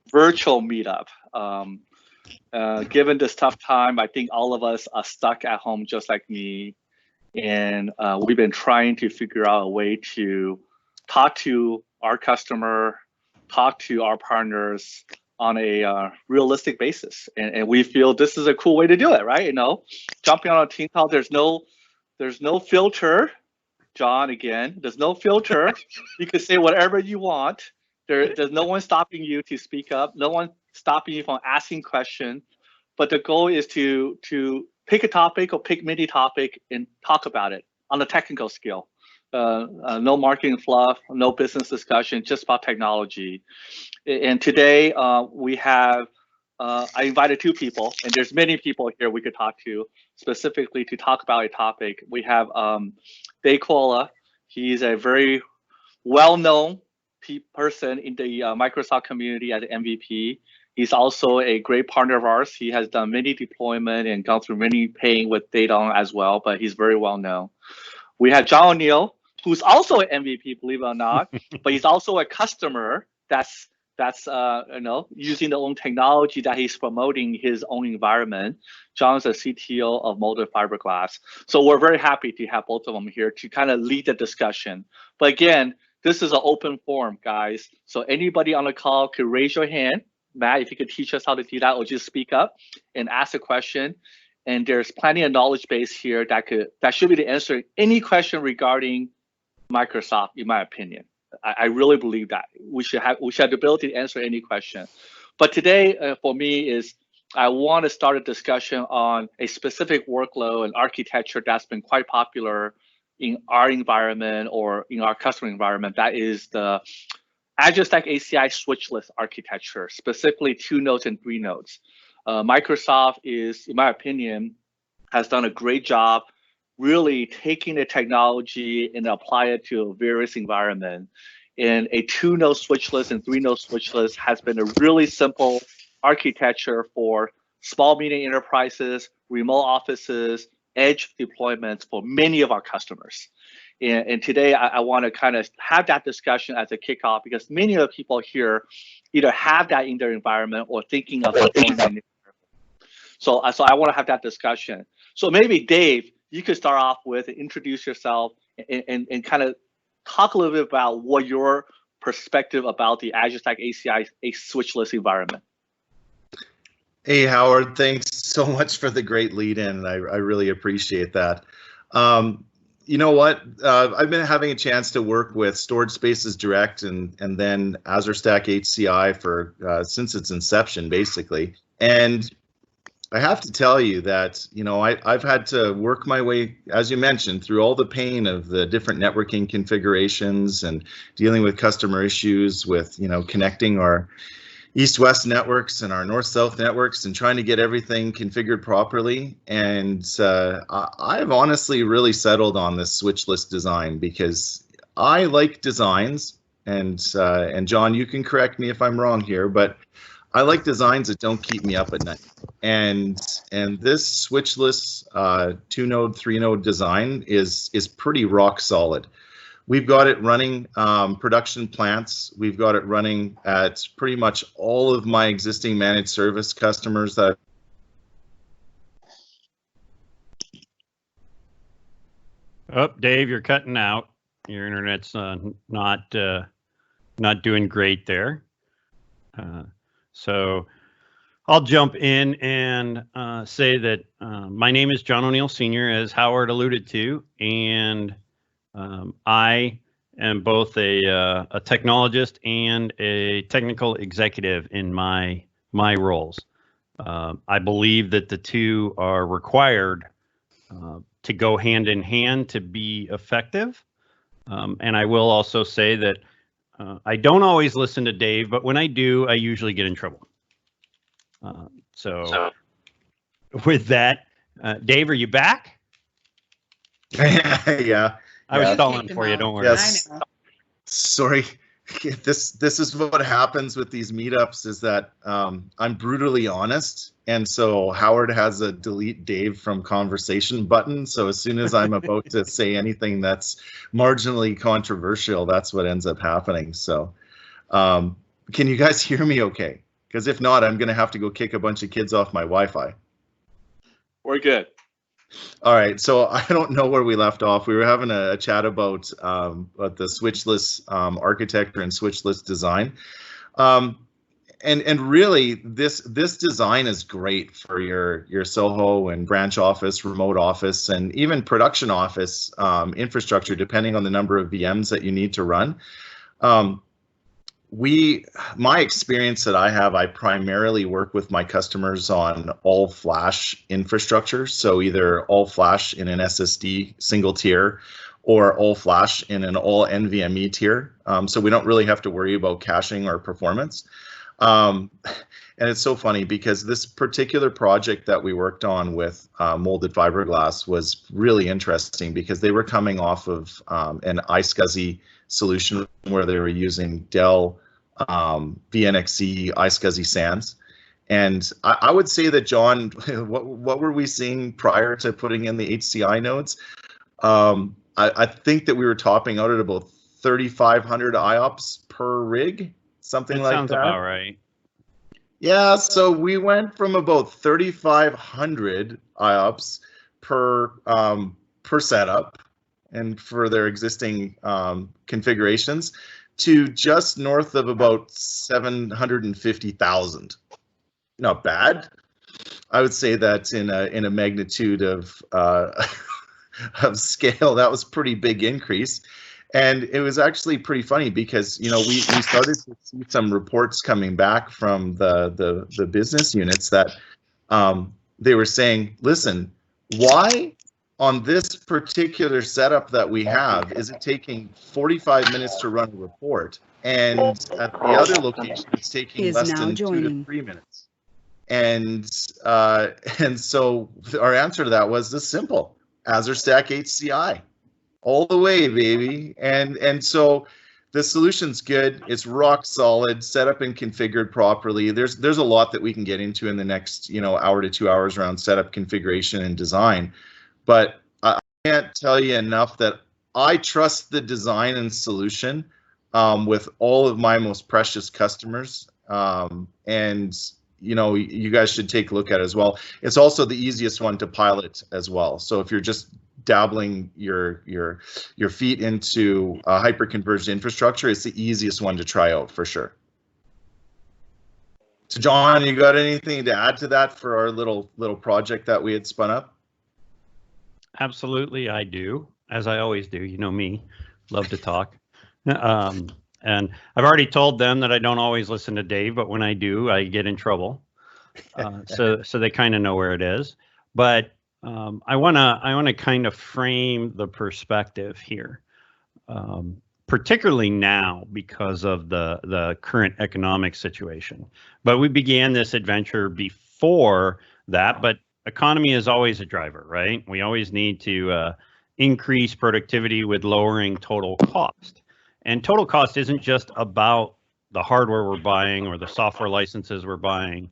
virtual meetup. Given this tough time, I think all of us are stuck at home just like me. And we've been trying to figure out a way to talk to our customer, talk to our partners on a realistic basis. And we feel this is a cool way to do it, right? Jumping on a team call, there's no filter. John, again, there's no filter. You can say whatever you want. There's no one stopping you to speak up. No one stopping you from asking questions. But the goal is to pick a topic or pick many topic and talk about it on a technical skill. No marketing fluff, no business discussion, just about technology. And today we have, I invited 2 people, and there's many people here we could talk to specifically to talk about a topic. We have Dave Kawula. He's a very well-known person in the Microsoft community as an MVP. He's also a great partner of ours. He has done many deployment and gone through many pain with DataON as well, but he's very well known. We have John O'Neill, who's also an MVP, believe it or not, but he's also a customer that's using the own technology that he's promoting his own environment. John's a CTO of Molded Fiberglass. So we're very happy to have both of them here to kind of lead the discussion. But again, this is an open forum, guys. So anybody on the call could raise your hand. Matt, if you could teach us how to do that, or just speak up and ask a question. And there's plenty of knowledge base here that should be the answer any question regarding Microsoft, in my opinion. I really believe that we should have the ability to answer any question. But today, for me, is I want to start a discussion on a specific workload and architecture that's been quite popular in our environment or in our customer environment. That is the Azure Stack HCI switchless architecture, specifically 2 nodes and 3 nodes. Microsoft is, in my opinion, has done a great job really taking the technology and apply it to various environments. And a 2-node switchless and 3-node switchless has been a really simple architecture for small, medium enterprises, remote offices, edge deployments for many of our customers. And today I want to kind of have that discussion as a kickoff because many of the people here either have that in their environment or thinking of it. So I want to have that discussion. So maybe Dave, you could start off with introduce yourself and kind of talk a little bit about what your perspective about the Azure Stack HCI a switchless environment. Hey, Howard, thanks so much for the great lead in. I really appreciate that. You know what? I've been having a chance to work with Storage Spaces Direct and then Azure Stack HCI for since its inception, basically. And I have to tell you that, I've had to work my way, as you mentioned, through all the pain of the different networking configurations and dealing with customer issues with, connecting our east-west networks and our north-south networks and trying to get everything configured properly. And I've honestly really settled on this switchless design because I like designs, and John, you can correct me if I'm wrong here, but I like designs that don't keep me up at night. And this switchless 2-node, 3-node design is pretty rock solid. We've got it running production plants. We've got it running at pretty much all of my existing managed service customers. Oh, Dave, you're cutting out. Your internet's not doing great there. So I'll jump in and say that my name is John O'Neill Sr., as Howard alluded to, and I am both a technologist and a technical executive in my roles. I believe that the two are required to go hand in hand to be effective. And I will also say that I don't always listen to Dave, but when I do, I usually get in trouble. So with that, Dave, are you back? Yeah. I was stalling for you, don't worry. Yes. Sorry. This is what happens with these meetups is that I'm brutally honest. And so Howard has a delete Dave from conversation button. So as soon as I'm about to say anything that's marginally controversial, that's what ends up happening. So can you guys hear me okay? Because if not, I'm going to have to go kick a bunch of kids off my Wi-Fi. We're good. All right, so I don't know where we left off. We were having a chat about the switchless architecture and switchless design, and really this design is great for your Soho and branch office, remote office, and even production office infrastructure, depending on the number of VMs that you need to run. My experience that I have, I primarily work with my customers on all flash infrastructure. So either all flash in an SSD single tier or all flash in an all NVMe tier. So we don't really have to worry about caching or performance. And it's so funny because this particular project that we worked on with molded fiberglass was really interesting because they were coming off of an iSCSI solution where they were using Dell VNXC iSCSI SANs. And I would say that, John, what were we seeing prior to putting in the HCI nodes? I think that we were topping out at about 3,500 IOPS per rig, something like that. Sounds about right. Yeah, so we went from about 3,500 IOPS per setup and for their existing configurations to just north of about 750,000. Not bad. I would say that in a magnitude of scale, that was a pretty big increase. And it was actually pretty funny because, you know, we started to see some reports coming back from the business units that they were saying, listen, why on this particular setup that we have is it taking 45 minutes to run a report, and at the other location it's taking less than 2 to 3 minutes? And so our answer to that was this simple: Azure Stack HCI. All the way, baby. And so the solution's good. It's rock solid, set up and configured properly. There's a lot that we can get into in the next, you know, hour to 2 hours around setup, configuration, and design. But I can't tell you enough that I trust the design and solution with all of my most precious customers. And you know, you guys should take a look at it as well. It's also the easiest one to pilot as well. So if you're just dabbling your feet into hyper-converged infrastructure, it's the easiest one to try out for sure. So John, you got anything to add to that for our little project that we had spun up? Absolutely, I do, as I always do. You know me, love to talk. And I've already told them that I don't always listen to Dave, but when I do, I get in trouble. So they kind of know where it is. But I wanna kind of frame the perspective here, particularly now because of the current economic situation. But we began this adventure before that. But economy is always a driver, right? We always need to increase productivity with lowering total cost. And total cost isn't just about the hardware we're buying or the software licenses we're buying,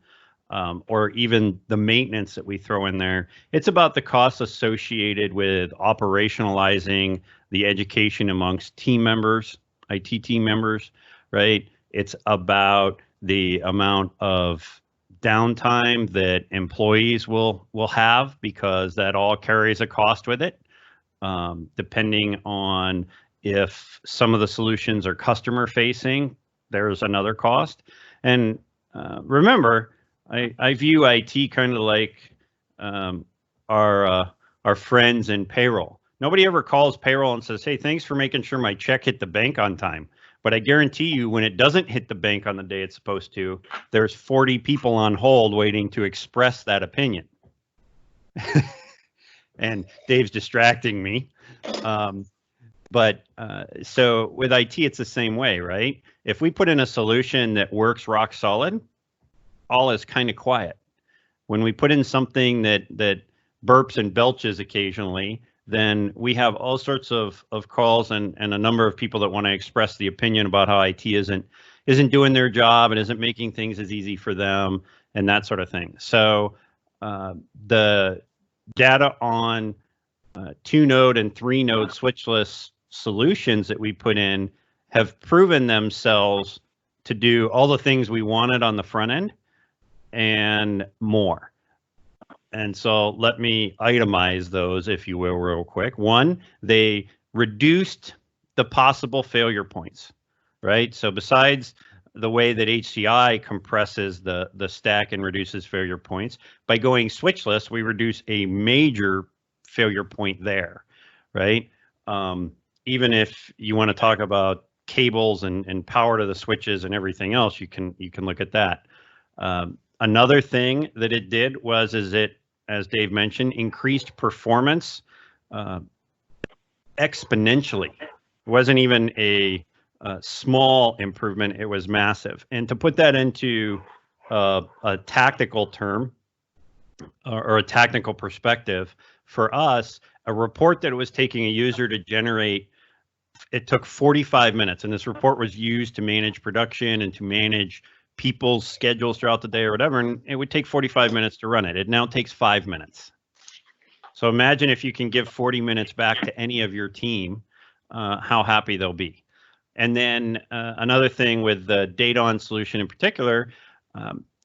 or even the maintenance that we throw in there. It's about the costs associated with operationalizing the education amongst team members, IT team members, right? It's about the amount of downtime that employees will have, because that all carries a cost with it, depending on if some of the solutions are customer facing, there's another cost. And remember, I view IT kind of like our friends in payroll. Nobody ever calls payroll and says, hey, thanks for making sure my check hit the bank on time. But I guarantee you, when it doesn't hit the bank on the day it's supposed to, there's 40 people on hold waiting to express that opinion. And Dave's distracting me. So with IT, it's the same way, right? If we put in a solution that works rock solid, all is kind of quiet. When we put in something that burps and belches occasionally, then we have all sorts of calls and a number of people that want to express the opinion about how IT isn't doing their job and isn't making things as easy for them and that sort of thing. So the DataON 2-node and 3-node switchless solutions that we put in have proven themselves to do all the things we wanted on the front end, and more. And so let me itemize those, if you will, real quick. One, they reduced the possible failure points, right? So besides the way that HCI compresses the stack and reduces failure points, by going switchless, we reduce a major failure point there, right? Even if you want to talk about cables and power to the switches and everything else, you can look at that. Another thing that it did was, it, as Dave mentioned, increased performance exponentially. It wasn't even a small improvement, it was massive. And to put that into a tactical term or a technical perspective, for us, a report that it was taking a user to generate, it took 45 minutes. And this report was used to manage production and to manage people's schedules throughout the day or whatever, and it would take 45 minutes to run it. It now takes 5 minutes. So imagine if you can give 40 minutes back to any of your team, how happy they'll be. And then another thing with the DataON solution in particular,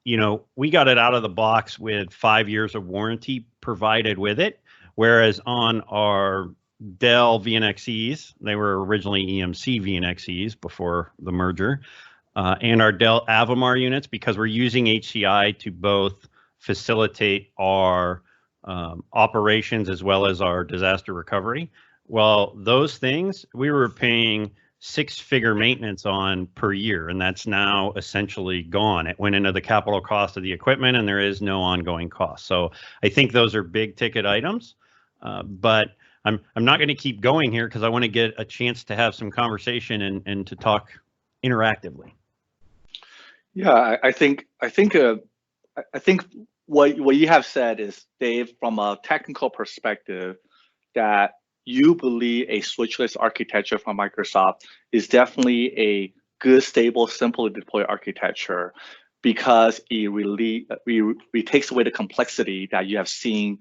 you know, we got it out of the box with 5 years of warranty provided with it, whereas on our Dell VNXEs, they were originally EMC VNXEs before the merger, and our Dell Avamar units, because we're using HCI to both facilitate our operations as well as our disaster recovery. Well, those things we were paying 6-figure maintenance on per year, and that's now essentially gone. It went into the capital cost of the equipment, and there is no ongoing cost. So I think those are big ticket items, but I'm not going to keep going here because I want to get a chance to have some conversation and to talk interactively. Yeah, I think what you have said is, Dave, from a technical perspective, that you believe a switchless architecture from Microsoft is definitely a good, stable, simple to deploy architecture, because it really takes away the complexity that you have seen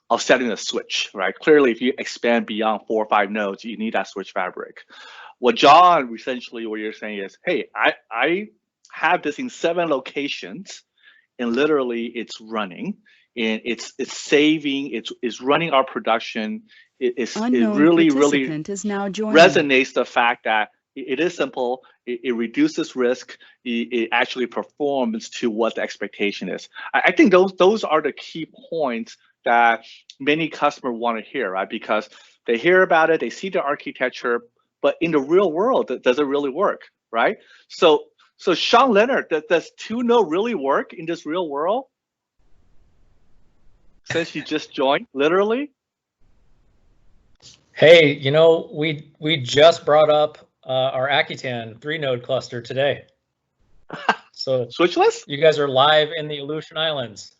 of setting a switch, right? Clearly, if you expand beyond 4 or 5 nodes, you need that switch fabric. What John, essentially what you're saying is, hey, I have this in 7 locations, and literally it's running, and it's saving, it's running our production. It really resonates the fact that it is simple, it reduces risk, it actually performs to what the expectation is. I think those are the key points that many customers want to hear, right? Because they hear about it, they see the architecture, but in the real world, does it really work, right? So Sean Leonard, does 2-node really work in this real world? Since you just joined, literally? Hey, you know, we just brought up our Accutane 3-node cluster today. So switchless? You guys are live in the Aleutian Islands.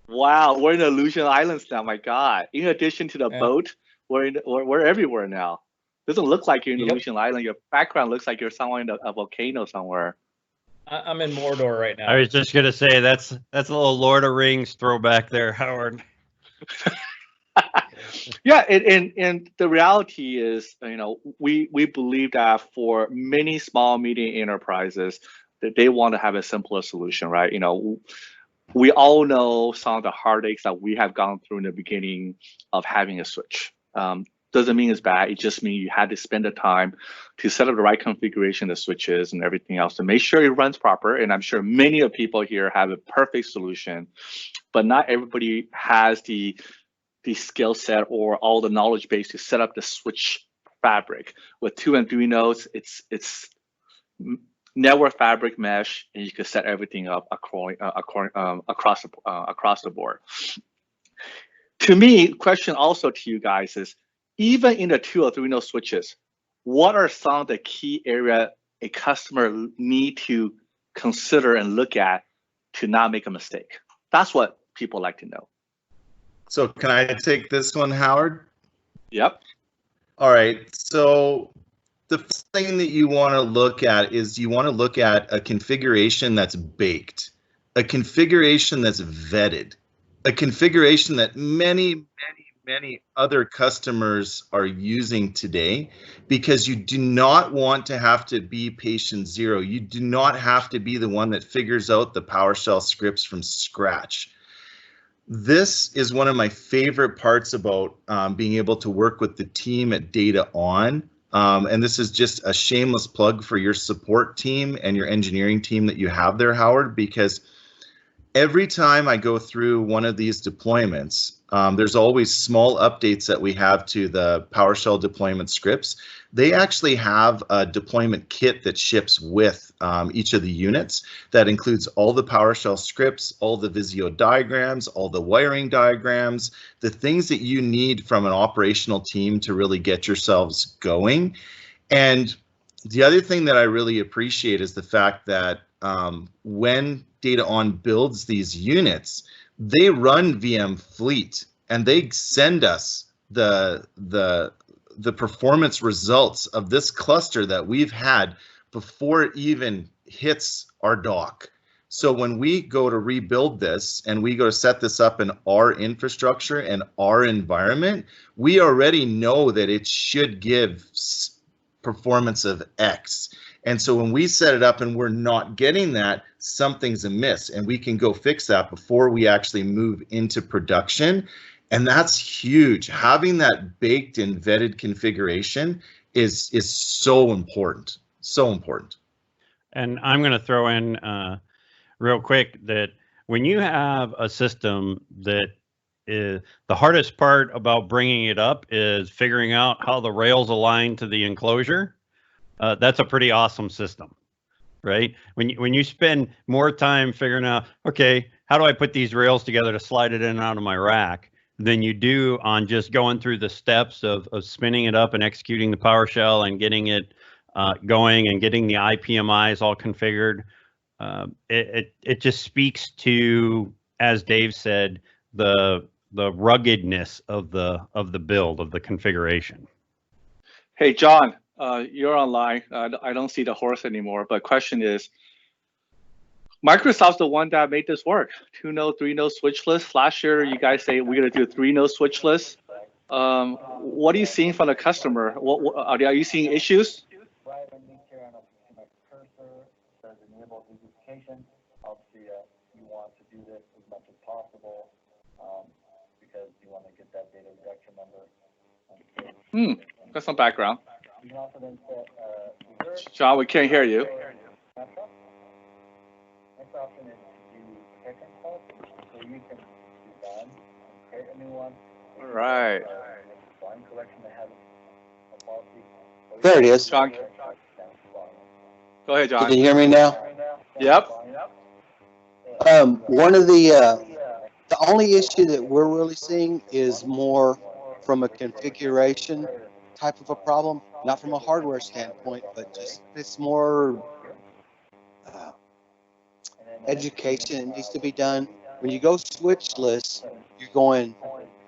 Wow, we're in the Aleutian Islands now. My God! In addition to the boat, we're everywhere now. Doesn't look like you're in the Aleutian Island. Your background looks like you're somewhere in a volcano somewhere. I'm in Mordor right now. I was just gonna say that's a little Lord of Rings throwback there, Howard. Yeah, and the reality is, you know, we believe that for many small, medium enterprises, that they want to have a simpler solution, right? You know, we all know some of the heartaches that we have gone through in the beginning of having a switch. Doesn't mean it's bad. It just means you had to spend the time to set up the right configuration of switches and everything else to make sure it runs proper. And I'm sure many of people here have a perfect solution, but not everybody has the skill set or all the knowledge base to set up the switch fabric. With 2 and 3 nodes, it's network fabric mesh, and you can set everything up across the board. To me, question also to you guys is, even in the 2 or 3 node switches, what are some of the key areas a customer need to consider and look at to not make a mistake? That's what people like to know. So can I take this one, Howard? Yep. All right. So the first thing that you want to look at is you want to look at a configuration that's baked, a configuration that's vetted, a configuration that many many other customers are using today, because you do not want to have to be patient zero. You do not have to be the one that figures out the PowerShell scripts from scratch. This is one of my favorite parts about being able to work with the team at DataON. And this is just a shameless plug for your support team and your engineering team that you have there, Howard, because every time I go through one of these deployments, there's always small updates that we have to the PowerShell deployment scripts. They actually have a deployment kit that ships with each of the units that includes all the PowerShell scripts, all the Visio diagrams, all the wiring diagrams, the things that you need from an operational team to really get yourselves going. And the other thing that I really appreciate is the fact that when DataON builds these units, they run VM Fleet and they send us the performance results of this cluster that we've had before it even hits our dock. So when we go to rebuild this and we go to set this up in our infrastructure and our environment, we already know that it should give performance of X. And so when we set it up and we're not getting that, something's amiss, and we can go fix that before we actually move into production. And that's huge. Having that baked and vetted configuration is so important, so important. And I'm going to throw in real quick that when you have a system that is, the hardest part about bringing it up is figuring out how the rails align to the enclosure. That's a pretty awesome system, right? When you spend more time figuring out, okay, how do I put these rails together to slide it in and out of my rack, than you do on just going through the steps of spinning it up and executing the PowerShell and getting it going and getting the IPMIs all configured. It just speaks to, as Dave said, the ruggedness of the build, of the configuration. Hey, John. You're online. I don't see the horse anymore, but question is, Microsoft's the one that made this work. 2-node, 3-node switchless. Last year, you guys say we're going to do 3-node switchless. What are you seeing from the customer? Are you seeing issues? Obviously, you want to do this as much as possible because you want to get that data reduction number. Got some background. John, we can't hear you. Next option is to do second call, so you can do that and create a new one. All right. One collection that has a policy. There it is. John, go ahead, John. Can you hear me now? Yep. One of the only issue that we're really seeing is more from a configuration type of a problem, not from a hardware standpoint, but just it's more education that needs to be done. When you go switchless, you're going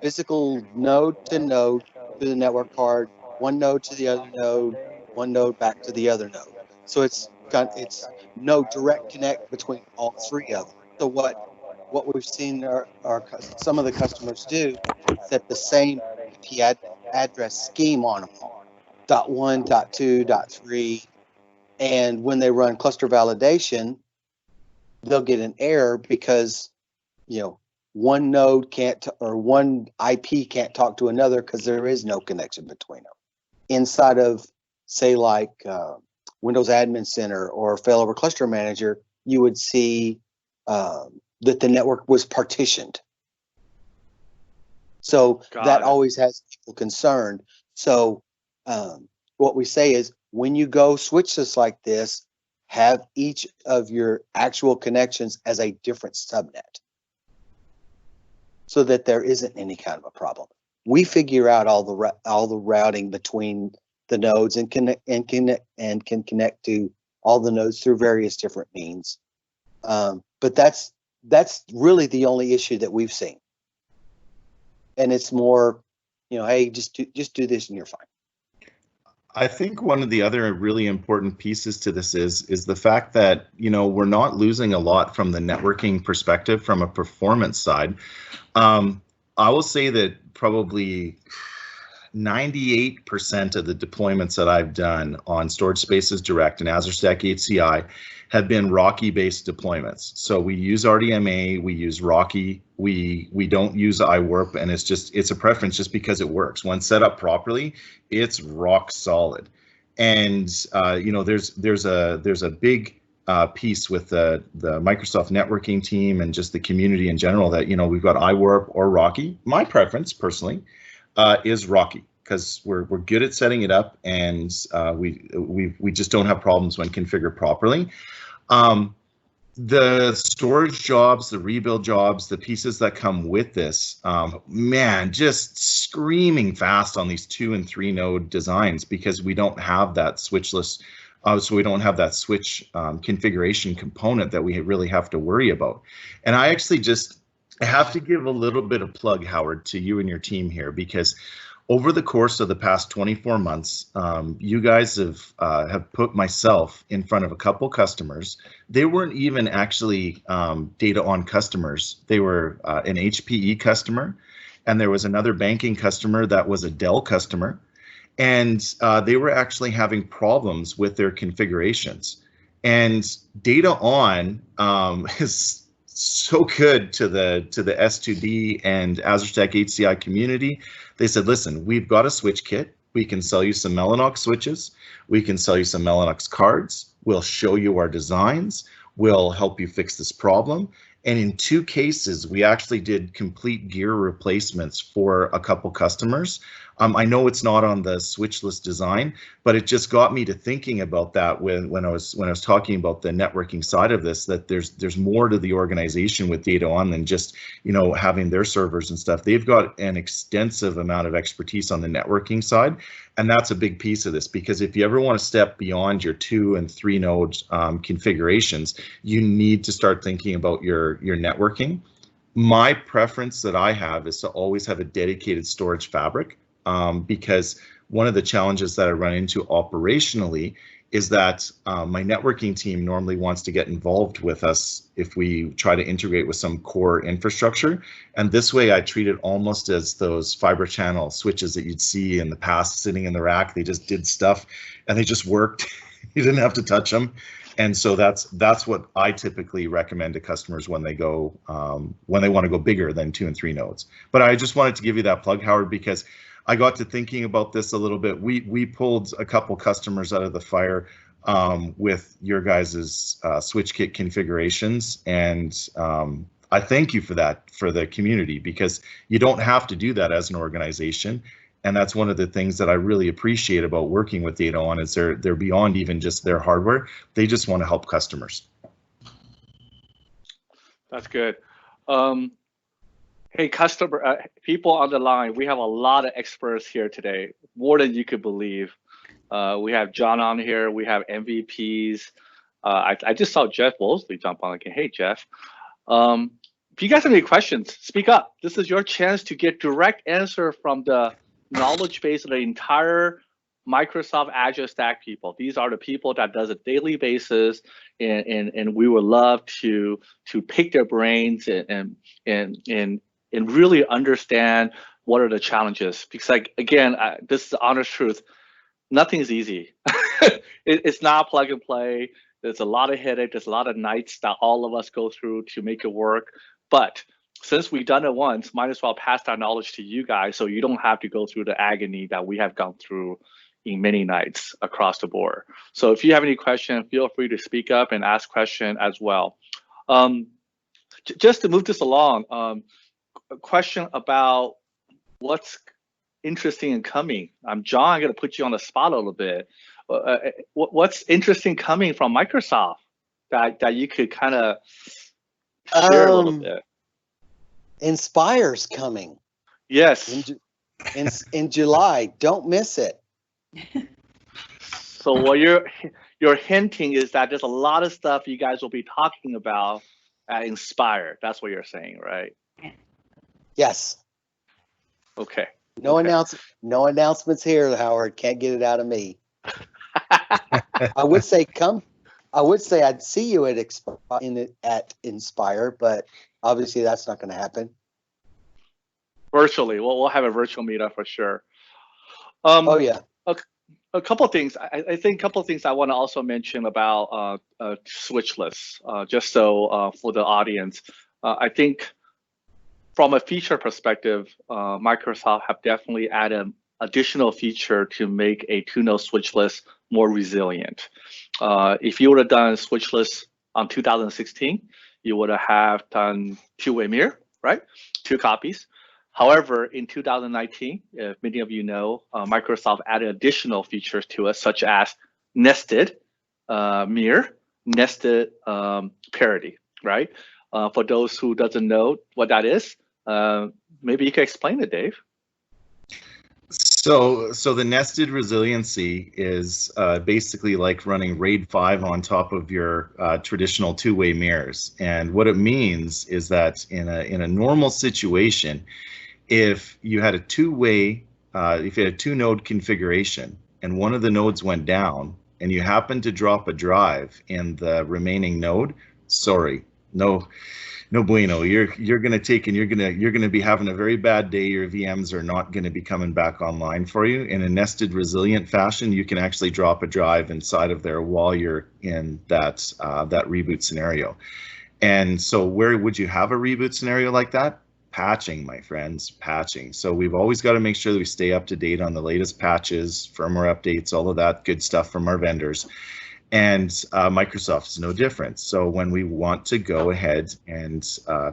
physical node to node to the network card, one node to the other node, one node back to the other node. So it's no direct connect between all three of them. So what we've seen some of the customers do is set the same IP address scheme on them, .1, .2, .3, and when they run cluster validation, they'll get an error because one node can't or one IP can't talk to another because there is no connection between them. Inside of, say, like Windows Admin Center or Failover Cluster Manager, you would see that the network was partitioned. So that always has people concerned. So what we say is, when you go switchless like this, have each of your actual connections as a different subnet, so that there isn't any kind of a problem. We figure out all the routing between the nodes and can connect to all the nodes through various different means. But that's really the only issue that we've seen. And it's more, hey, just do this and you're fine. I think one of the other really important pieces to this is the fact that, we're not losing a lot from the networking perspective from a performance side. I will say that probably 98% of the deployments that I've done on Storage Spaces Direct and Azure Stack HCI have been RoCE-based deployments. So we use RDMA, we use RoCE, we don't use iWarp, and it's a preference just because it works. When set up properly, it's rock solid. And there's a big piece with the Microsoft networking team and just the community in general that we've got iWarp or RoCE. My preference personally is RoCE, because we're good at setting it up, and we just don't have problems when configured properly. The storage jobs, the rebuild jobs, the pieces that come with this, man, just screaming fast on these 2 and 3 node designs, because we don't have that switchless, so we don't have that switch configuration component that we really have to worry about. And I actually I have to give a little bit of plug, Howard, to you and your team here, because over the course of the past 24 months, you guys have put myself in front of a couple customers. They weren't even actually DataON customers. They were an HPE customer, and there was another banking customer that was a Dell customer, and they were actually having problems with their configurations. And DataON is so good to the S2D and Azure Stack HCI community. They said, listen, we've got a switch kit. We can sell you some Mellanox switches. We can sell you some Mellanox cards. We'll show you our designs. We'll help you fix this problem. And in 2 cases, we actually did complete gear replacements for a couple customers. I know it's not on the switchless design, but it just got me to thinking about that when I was talking about the networking side of this, that there's more to the organization with DataON than just having their servers and stuff. They've got an extensive amount of expertise on the networking side, and that's a big piece of this, because if you ever want to step beyond your 2 and 3 node configurations, you need to start thinking about your networking. My preference that I have is to always have a dedicated storage fabric. Because one of the challenges that I run into operationally is that my networking team normally wants to get involved with us if we try to integrate with some core infrastructure. And this way I treat it almost as those fiber channel switches that you'd see in the past sitting in the rack. They just did stuff and they just worked. You didn't have to touch them. And so that's what I typically recommend to customers when they go when they want to go bigger than 2 and 3 nodes. But I just wanted to give you that plug, Howard, because I got to thinking about this a little bit. We pulled a couple customers out of the fire with your guys' switch kit configurations, and I thank you for that, for the community, because you don't have to do that as an organization. And that's one of the things that I really appreciate about working with DataON, is they're beyond even just their hardware. They just want to help customers. That's good. Hey, people on the line, we have a lot of experts here today, more than you could believe. We have John on here, we have MVPs. I just saw Jeff Woolsey jump on again. Hey, Jeff. If you guys have any questions, speak up. This is your chance to get direct answer from the knowledge base of the entire Microsoft Azure Stack people. These are the people that does a daily basis, and we would love to pick their brains and really understand what are the challenges. Because, like, again, this is the honest truth. Nothing is easy. It's not plug and play. There's a lot of headache. There's a lot of nights that all of us go through to make it work. But since we've done it once, might as well pass that knowledge to you guys, so you don't have to go through the agony that we have gone through in many nights across the board. So if you have any question, feel free to speak up and ask question as well. Just to move this along, a question about what's interesting and coming. John, I'm going to put you on the spot a little bit. What's interesting coming from Microsoft that you could kind of share a little bit? Inspire's coming. Yes. In July. Don't miss it. So what you're hinting is that there's a lot of stuff you guys will be talking about at Inspire. That's what you're saying, right? Yes. Okay. No announcements here, Howard. Can't get it out of me. I would say I'd see you at Inspire, but obviously that's not going to happen. Virtually, we'll have a virtual meetup for sure. Oh yeah. A couple of things. I think a couple of things I want to also mention about Switchless, just so for the audience. I think from a feature perspective, Microsoft have definitely added additional feature to make a two-node Switchless more resilient. If you would have done Switchless on 2016, you would have done two-way mirror, right? 2 copies. However, in 2019, if many of you know, Microsoft added additional features to it, such as nested mirror, nested parity, right? For those who doesn't know what that is, maybe you can explain it, Dave. So the nested resiliency is basically like running RAID 5 on top of your traditional two-way mirrors. And what it means is that in a normal situation, if you had a two-way, if you had a two-node configuration and one of the nodes went down and you happen to drop a drive in the remaining node, sorry, no bueno. You're gonna take and you're gonna be having a very bad day. Your VMs are not gonna be coming back online for you. In a nested resilient fashion, you can actually drop a drive inside of there while you're in that reboot scenario. And so where would you have a reboot scenario like that? Patching, my friends, patching. So we've always got to make sure that we stay up to date on the latest patches, firmware updates, all of that good stuff from our vendors. And Microsoft is no different. So when we want to go ahead and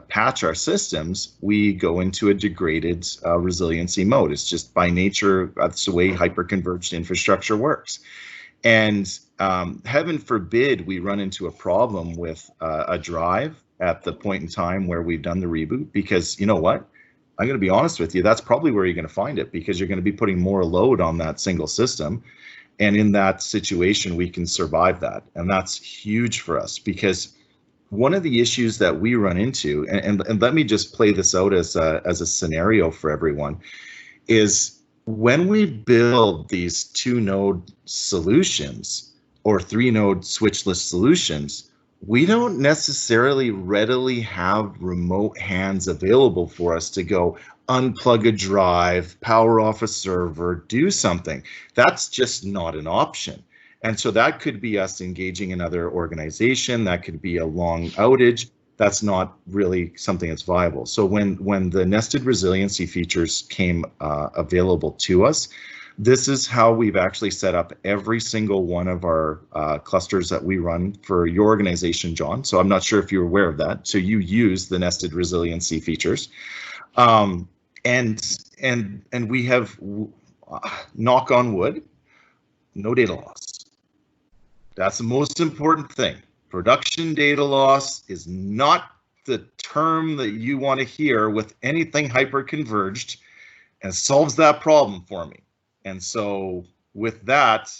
patch our systems, we go into a degraded resiliency mode. It's just by nature, that's the way hyper-converged infrastructure works. And heaven forbid we run into a problem with a drive at the point in time where we've done the reboot, because you know what? I'm going to be honest with you, that's probably where you're going to find it, because you're going to be putting more load on that single system. And in that situation, we can survive that. And that's huge for us, because one of the issues that we run into, and let me just play this out as a scenario for everyone, is when we build these 2-node solutions or 3-node switchless solutions, we don't necessarily readily have remote hands available for us to go unplug a drive, power off a server, do something. That's just not an option. And so that could be us engaging another organization. That could be a long outage. That's not really something that's viable. So when the nested resiliency features came available to us, this is how we've actually set up every single one of our clusters that we run for your organization, John. So I'm not sure if you're aware of that. So you use the nested resiliency features. And we have, knock on wood, no data loss. That's the most important thing. Production data loss is not the term that you want to hear with anything hyper-converged, and solves that problem for me. And so with that,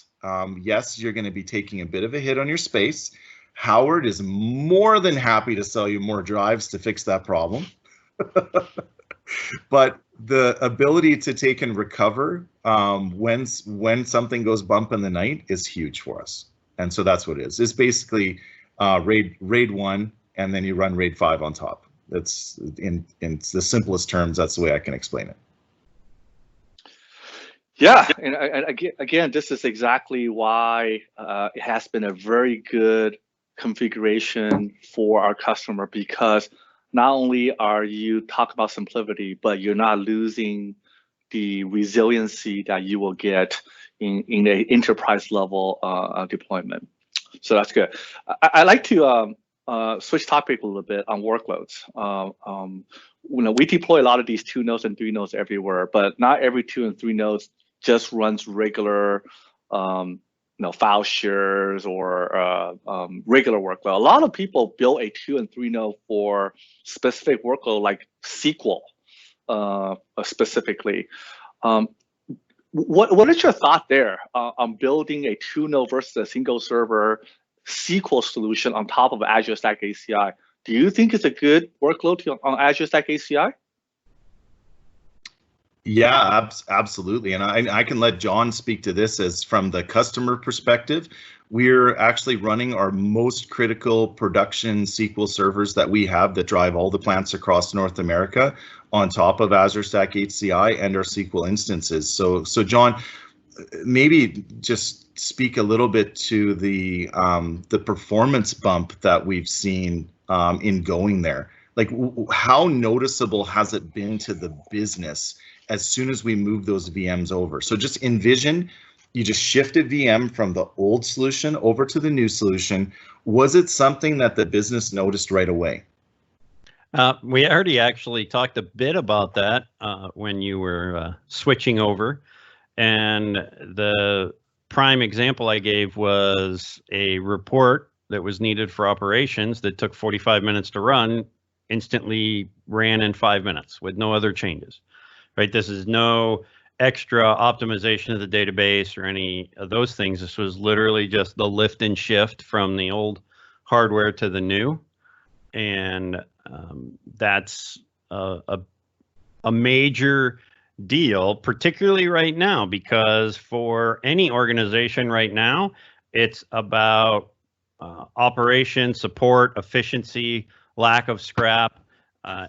yes, you're going to be taking a bit of a hit on your space. Howard is more than happy to sell you more drives to fix that problem. But the ability to take and recover when something goes bump in the night is huge for us. And so that's what it is. It's basically RAID 1, and then you run RAID 5 on top. That's in the simplest terms, that's the way I can explain it. Yeah, and again, this is exactly why it has been a very good configuration for our customer, because not only are you talking about simplicity, but you're not losing the resiliency that you will get in an enterprise level deployment. So that's good. I like to switch topic a little bit on workloads. We deploy a lot of these 2 nodes and 3 nodes everywhere, but not every 2 and 3 nodes just runs regular file shares or regular workload. A lot of people build a 2 and 3 node for specific workload like SQL specifically. What is your thought there on building a 2 node versus a single server SQL solution on top of Azure Stack HCI? Do you think it's a good workload on Azure Stack HCI? Yeah, absolutely. And I can let John speak to this as from the customer perspective. We're actually running our most critical production SQL servers that we have that drive all the plants across North America on top of Azure Stack HCI and our SQL instances. So John, maybe just speak a little bit to the performance bump that we've seen in going there. Like, how noticeable has it been to the business as soon as we move those VMs over? So just envision you just shifted VM from the old solution over to the new solution. Was it something that the business noticed right away? We already actually talked a bit about that when you were switching over. And the prime example I gave was a report that was needed for operations that took 45 minutes to run, instantly ran in 5 minutes with no other changes, right? This is no extra optimization of the database or any of those things. This was literally just the lift and shift from the old hardware to the new. And that's a major deal, particularly right now, because for any organization right now, it's about operation, support, efficiency, lack of scrap,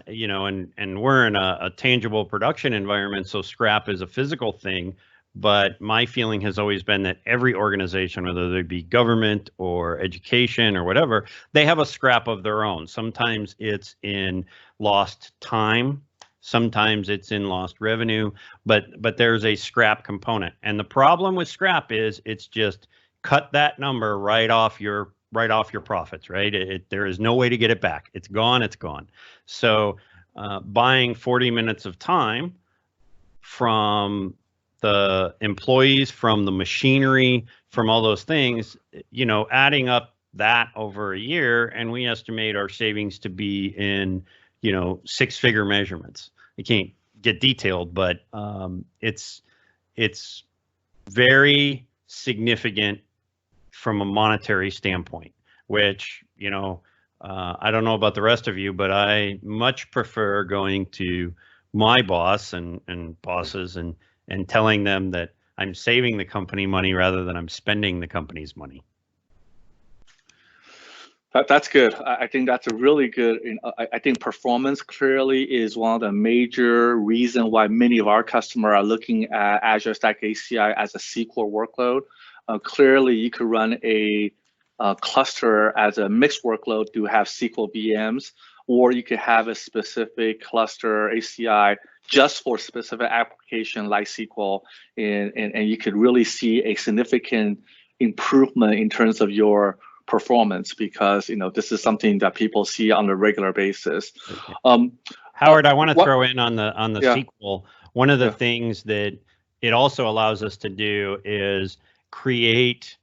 you know, and we're in a tangible production environment, so scrap is a physical thing. But my feeling has always been that every organization, whether they be government or education or whatever, they have a scrap of their own. Sometimes it's in lost time, sometimes it's in lost revenue, but there's a scrap component. And the problem with scrap is it's just cut that number right off your profits, right? There is no way to get it back. It's gone, it's gone. So buying 40 minutes of time from the employees, from the machinery, from all those things, you know, adding up that over a year, and we estimate our savings to be in, you know, six-figure measurements. You can't get detailed, but it's very significant from a monetary standpoint, which, you know, I don't know about the rest of you, but I much prefer going to my boss and bosses and telling them that I'm saving the company money rather than I'm spending the company's money. That's good. I think that's a really good, I think performance clearly is one of the major reasons why many of our customers are looking at Azure Stack HCI as a SQL workload. Clearly, you could run a cluster as a mixed workload to have SQL VMs, or you could have a specific cluster HCI just for specific application like SQL, and you could really see a significant improvement in terms of your performance, because, you know, this is something that people see on a regular basis. Howard, I want to throw in on the yeah. SQL. One of the things that it also allows us to do is create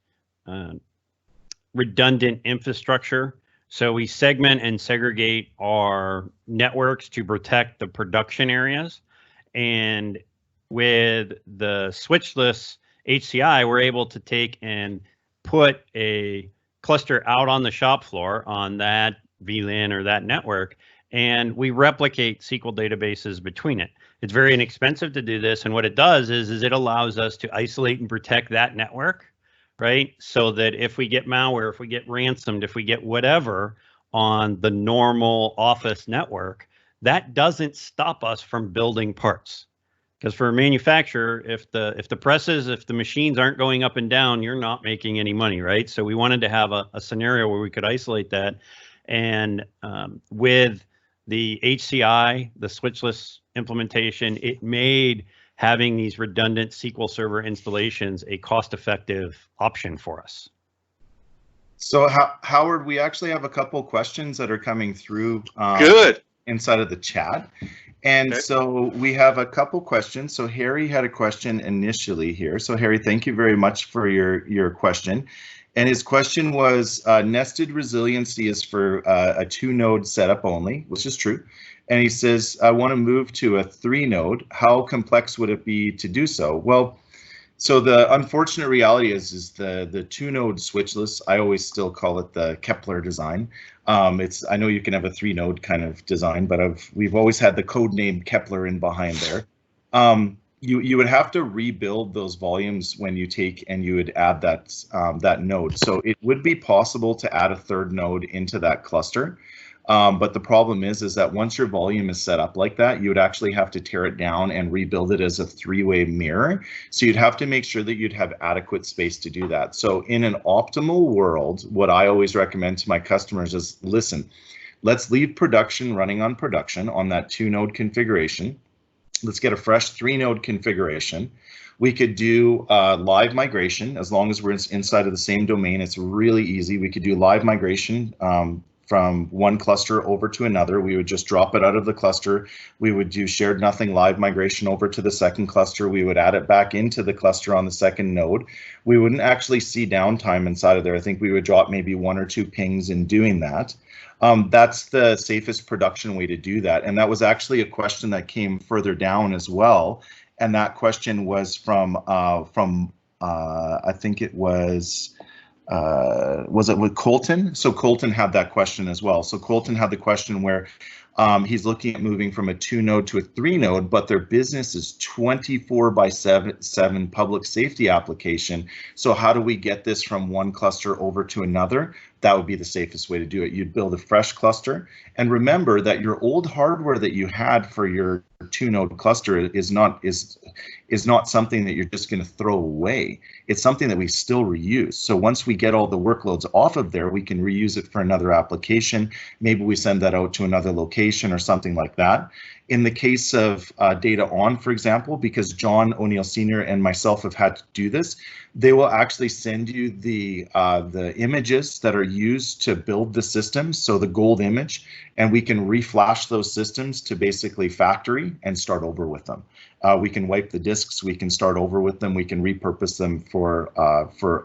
redundant infrastructure. So we segment and segregate our networks to protect the production areas. And with the Switchless HCI, we're able to take and put a cluster out on the shop floor on that VLAN or that network, and we replicate SQL databases between it. It's very inexpensive to do this, and what it does is it allows us to isolate and protect that network, right? So that if we get malware, if we get ransomed, if we get whatever on the normal office network, that doesn't stop us from building parts. Because for a manufacturer, if the presses, if the machines aren't going up and down, you're not making any money, right? So we wanted to have a scenario where we could isolate that. And with the HCI, the switchless implementation, it made having these redundant SQL Server installations a cost-effective option for us. So Howard, we actually have a couple questions that are coming through Good. Inside of the chat. And okay. So we have a couple questions. So Harry had a question initially here. So Harry, thank you very much for your question. And his question was, nested resiliency is for a 2-node setup only, which is true. And he says, I want to move to a 3-node. How complex would it be to do so? Well, so the unfortunate reality is the 2-node switchless, I always still call it the Kepler design. I know you can have a 3-node kind of design, but we've always had the code name Kepler in behind there. You would have to rebuild those volumes when you take and you would add that node. So it would be possible to add a 3rd node into that cluster. But the problem is that once your volume is set up like that, you would actually have to tear it down and rebuild it as a three-way mirror. So you'd have to make sure that you'd have adequate space to do that. So in an optimal world, what I always recommend to my customers is, listen, let's leave production running on production on that 2-node configuration. Let's get a fresh 3-node configuration. We could do live migration as long as we're inside of the same domain. It's really easy. We could do live migration from one cluster over to another. We would just drop it out of the cluster. We would do shared nothing live migration over to the second cluster. We would add it back into the cluster on the second node. We wouldn't actually see downtime inside of there. I think we would drop maybe 1 or 2 pings in doing that. That's the safest production way to do that. And that was actually a question that came further down as well. And that question was from I think it was it with Colton? So Colton had that question as well. So Colton had the question where he's looking at moving from a 2-node to a 3-node, but their business is 24/7 public safety application. So how do we get this from one cluster over to another? That would be the safest way to do it. You'd build a fresh cluster, and remember that your old hardware that you had for your 2-node cluster is not something that you're just going to throw away. It's something that we still reuse. So once we get all the workloads off of there, we can reuse it for another application. Maybe we send that out to another location or something like that. In the case of DataON, for example, because John O'Neill Sr. and myself have had to do this, they will actually send you the images that are used to build the systems, so the gold image, and we can reflash those systems to basically factory and start over with them. We can wipe the disks, we can start over with them, we can repurpose them for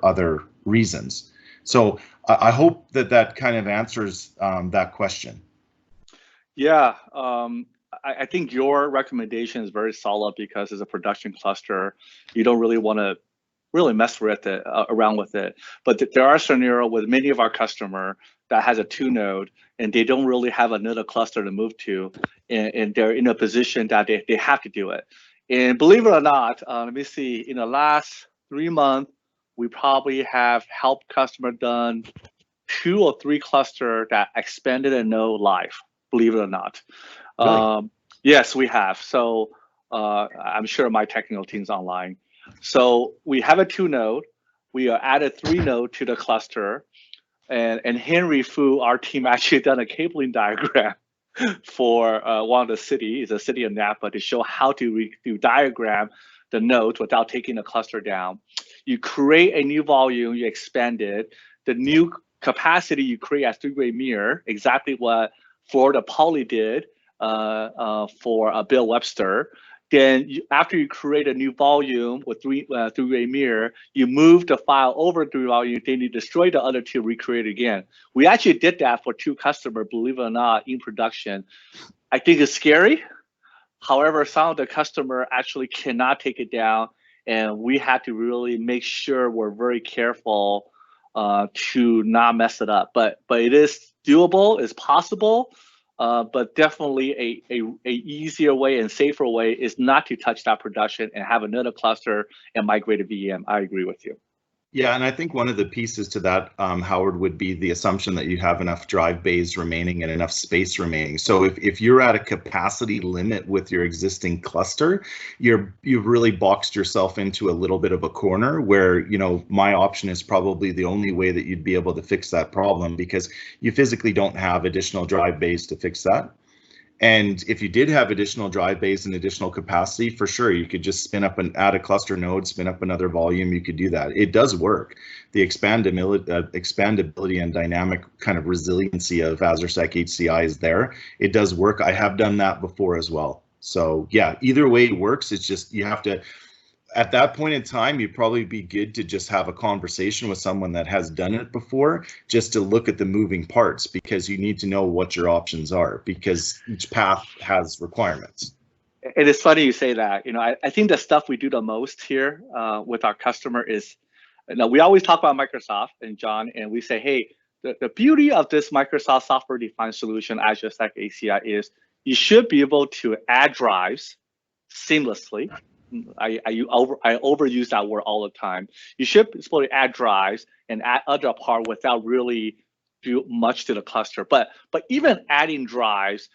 other reasons. So I hope that kind of answers that question. Yeah. I think your recommendation is very solid because it's a production cluster. You don't really want to really mess with it, around with it. But there are scenarios with many of our customer that has a 2-node and they don't really have another cluster to move to, and they're in a position that they have to do it. And believe it or not, let me see, in the last 3 months, we probably have helped customer done 2 or 3 cluster that expanded a node live, believe it or not. Really? Yes, we have. So I'm sure my technical team's online. So we have a 2-node. We added 3-node to the cluster. And Henry Fu, our team, actually done a cabling diagram for one of the cities, the city of Napa, to show how to diagram the nodes without taking the cluster down. You create a new volume, you expand it. The new capacity you create as 3-way mirror, exactly what Florida Poly did for Bill Webster. Then after you create a new volume with 3-way mirror, you move the file over to volume, then you destroy the other 2, recreate again. We actually did that for 2 customers, believe it or not, in production. I think it's scary. However, some of the customer actually cannot take it down, and we had to really make sure we're very careful to not mess it up. But it is doable, it's possible. But definitely a easier way and safer way is not to touch that production and have another cluster and migrate to VM. I agree with you. Yeah, and I think one of the pieces to that, Howard, would be the assumption that you have enough drive bays remaining and enough space remaining. So if you're at a capacity limit with your existing cluster, you've really boxed yourself into a little bit of a corner where, you know, my option is probably the only way that you'd be able to fix that problem, because you physically don't have additional drive bays to fix that. And if you did have additional drive bays and additional capacity, for sure, you could just spin up and add a cluster node, spin up another volume. You could do that. It does work. The expandability and dynamic kind of resiliency of Azure Stack HCI is there. It does work. I have done that before as well. So yeah, either way it works. It's just you have to, at that point in time, you'd probably be good to just have a conversation with someone that has done it before, just to look at the moving parts, because you need to know what your options are, because each path has requirements. It is funny you say that. You know, I think the stuff we do the most here with our customer is, you know, we always talk about Microsoft and John, and we say, hey, the beauty of this Microsoft software-defined solution, Azure Stack HCI, is you should be able to add drives seamlessly. I overuse that word all the time. You should be able to add drives and add other part without really do much to the cluster. But even adding drives,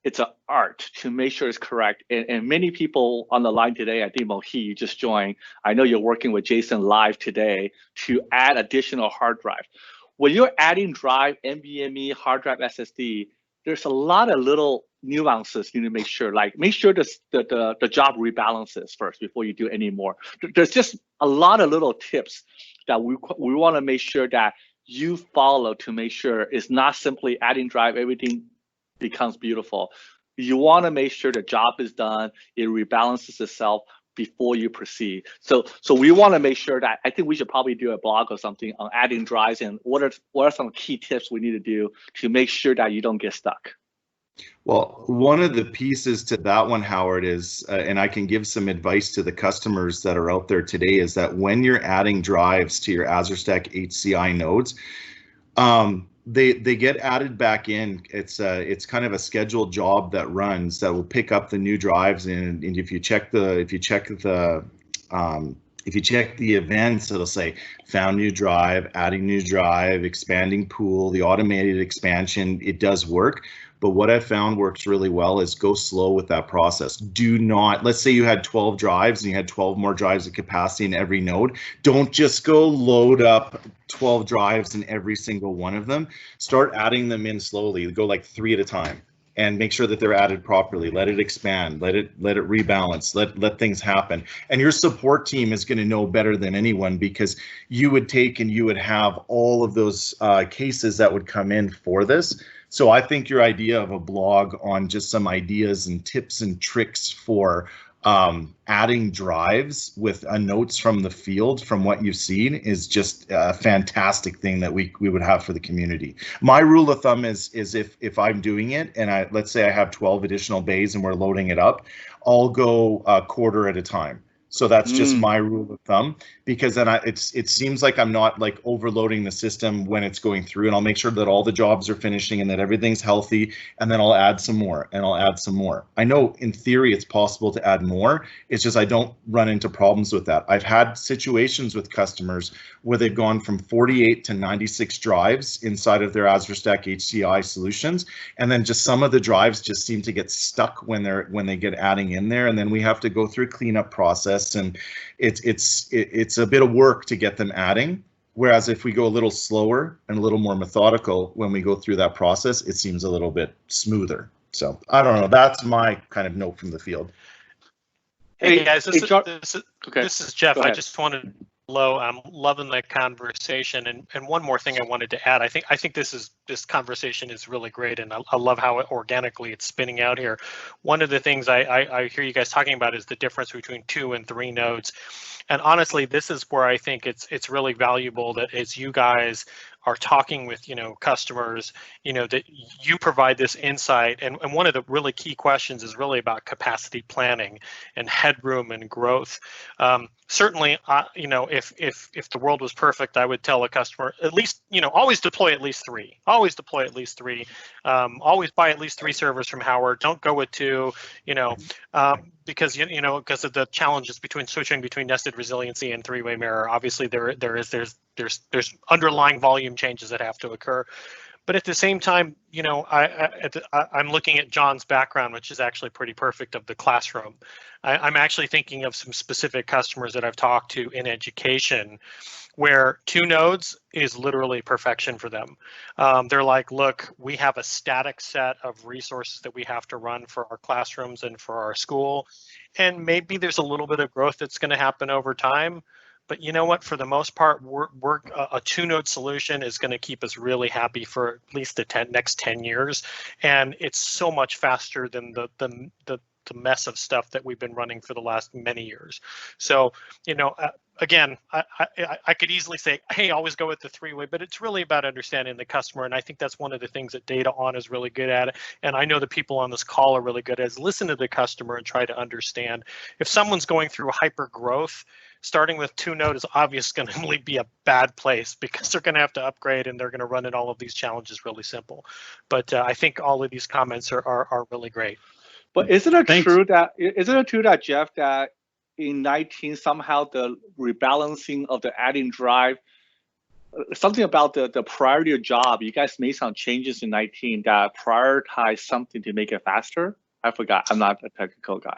it's an art to make sure it's correct. And many people on the line today, I think Mohit, you just joined. I know you're working with Jason live today to add additional hard drive. When you're adding drive, NVMe, hard drive, SSD, there's a lot of little nuances you need to make sure. Like make sure the job rebalances first before you do any more. There's just a lot of little tips that we want to make sure that you follow to make sure it's not simply adding drive, everything becomes beautiful. You want to make sure the job is done, it rebalances itself before you proceed. So we want to make sure that, I think we should probably do a blog or something on adding drives and what are some key tips we need to do to make sure that you don't get stuck. Well, one of the pieces to that one, Howard, is, and I can give some advice to the customers that are out there today, is that when you're adding drives to your Azure Stack HCI nodes, they get added back in. It's kind of a scheduled job that runs that will pick up the new drives, and if you check the events, it'll say found new drive, adding new drive, expanding pool, the automated expansion. It does work. But what I found works really well is go slow with that process. Do not, let's say you had 12 drives and you had 12 more drives of capacity in every node. Don't just go load up 12 drives in every single one of them. Start adding them in slowly. Go like 3 at a time and make sure that they're added properly. Let it expand, let it rebalance, let things happen. And your support team is going to know better than anyone, because you would take and you would have all of those cases that would come in for this. So I think your idea of a blog on just some ideas and tips and tricks for adding drives with notes from the field from what you've seen is just a fantastic thing that we would have for the community. My rule of thumb is if I'm doing it and let's say I have 12 additional bays and we're loading it up, I'll go a quarter at a time. So that's just my rule of thumb, because then it seems like I'm not like overloading the system when it's going through, and I'll make sure that all the jobs are finishing and that everything's healthy, and then I'll add some more and I'll add some more. I know in theory it's possible to add more. It's just I don't run into problems with that. I've had situations with customers where they've gone from 48 to 96 drives inside of their Azure Stack HCI solutions, and then just some of the drives just seem to get stuck when they get adding in there, and then we have to go through a cleanup process. And it's a bit of work to get them adding. Whereas if we go a little slower and a little more methodical when we go through that process, it seems a little bit smoother. So I don't know. That's my kind of note from the field. Hey guys, this is Jeff. I just wanted Hello, I'm loving the conversation, and one more thing I wanted to add. I think this conversation is really great, and I love how organically it's spinning out here. One of the things I hear you guys talking about is the difference between 2 and 3 nodes, and honestly, this is where I think it's really valuable that as you guys are talking with customers, that you provide this insight, and one of the really key questions is really about capacity planning and headroom and growth. Certainly, if the world was perfect, I would tell a customer at least always deploy at least 3. Always deploy at least 3. Always buy at least 3 servers from Howard. Don't go with 2. Because because of the challenges between switching between nested resiliency and 3-way mirror. Obviously, there's underlying volume changes that have to occur. But at the same time, I'm looking at John's background, which is actually pretty perfect, of the classroom. I'm actually thinking of some specific customers that I've talked to in education where 2 nodes is literally perfection for them. They're like, look, we have a static set of resources that we have to run for our classrooms and for our school. And maybe there's a little bit of growth that's going to happen over time. But you know what? For the most part, a 2-node solution is going to keep us really happy for at least the next 10 years. And it's so much faster than the mess of stuff that we've been running for the last many years. So, again, I could easily say, hey, always go with the 3-way, but it's really about understanding the customer. And I think that's one of the things that DataON is really good at. And I know the people on this call are really good at is listen to the customer and try to understand. If someone's going through hyper growth, starting with 2-node is obviously going to be a bad place because they're going to have to upgrade and they're going to run into all of these challenges really simple. But I think all of these comments are really great. But isn't it true that Jeff, that in 19 somehow the rebalancing of the adding drive something about the priority of job. You guys made some changes in 19 that prioritize something to make it faster. I forgot. I'm not a technical guy.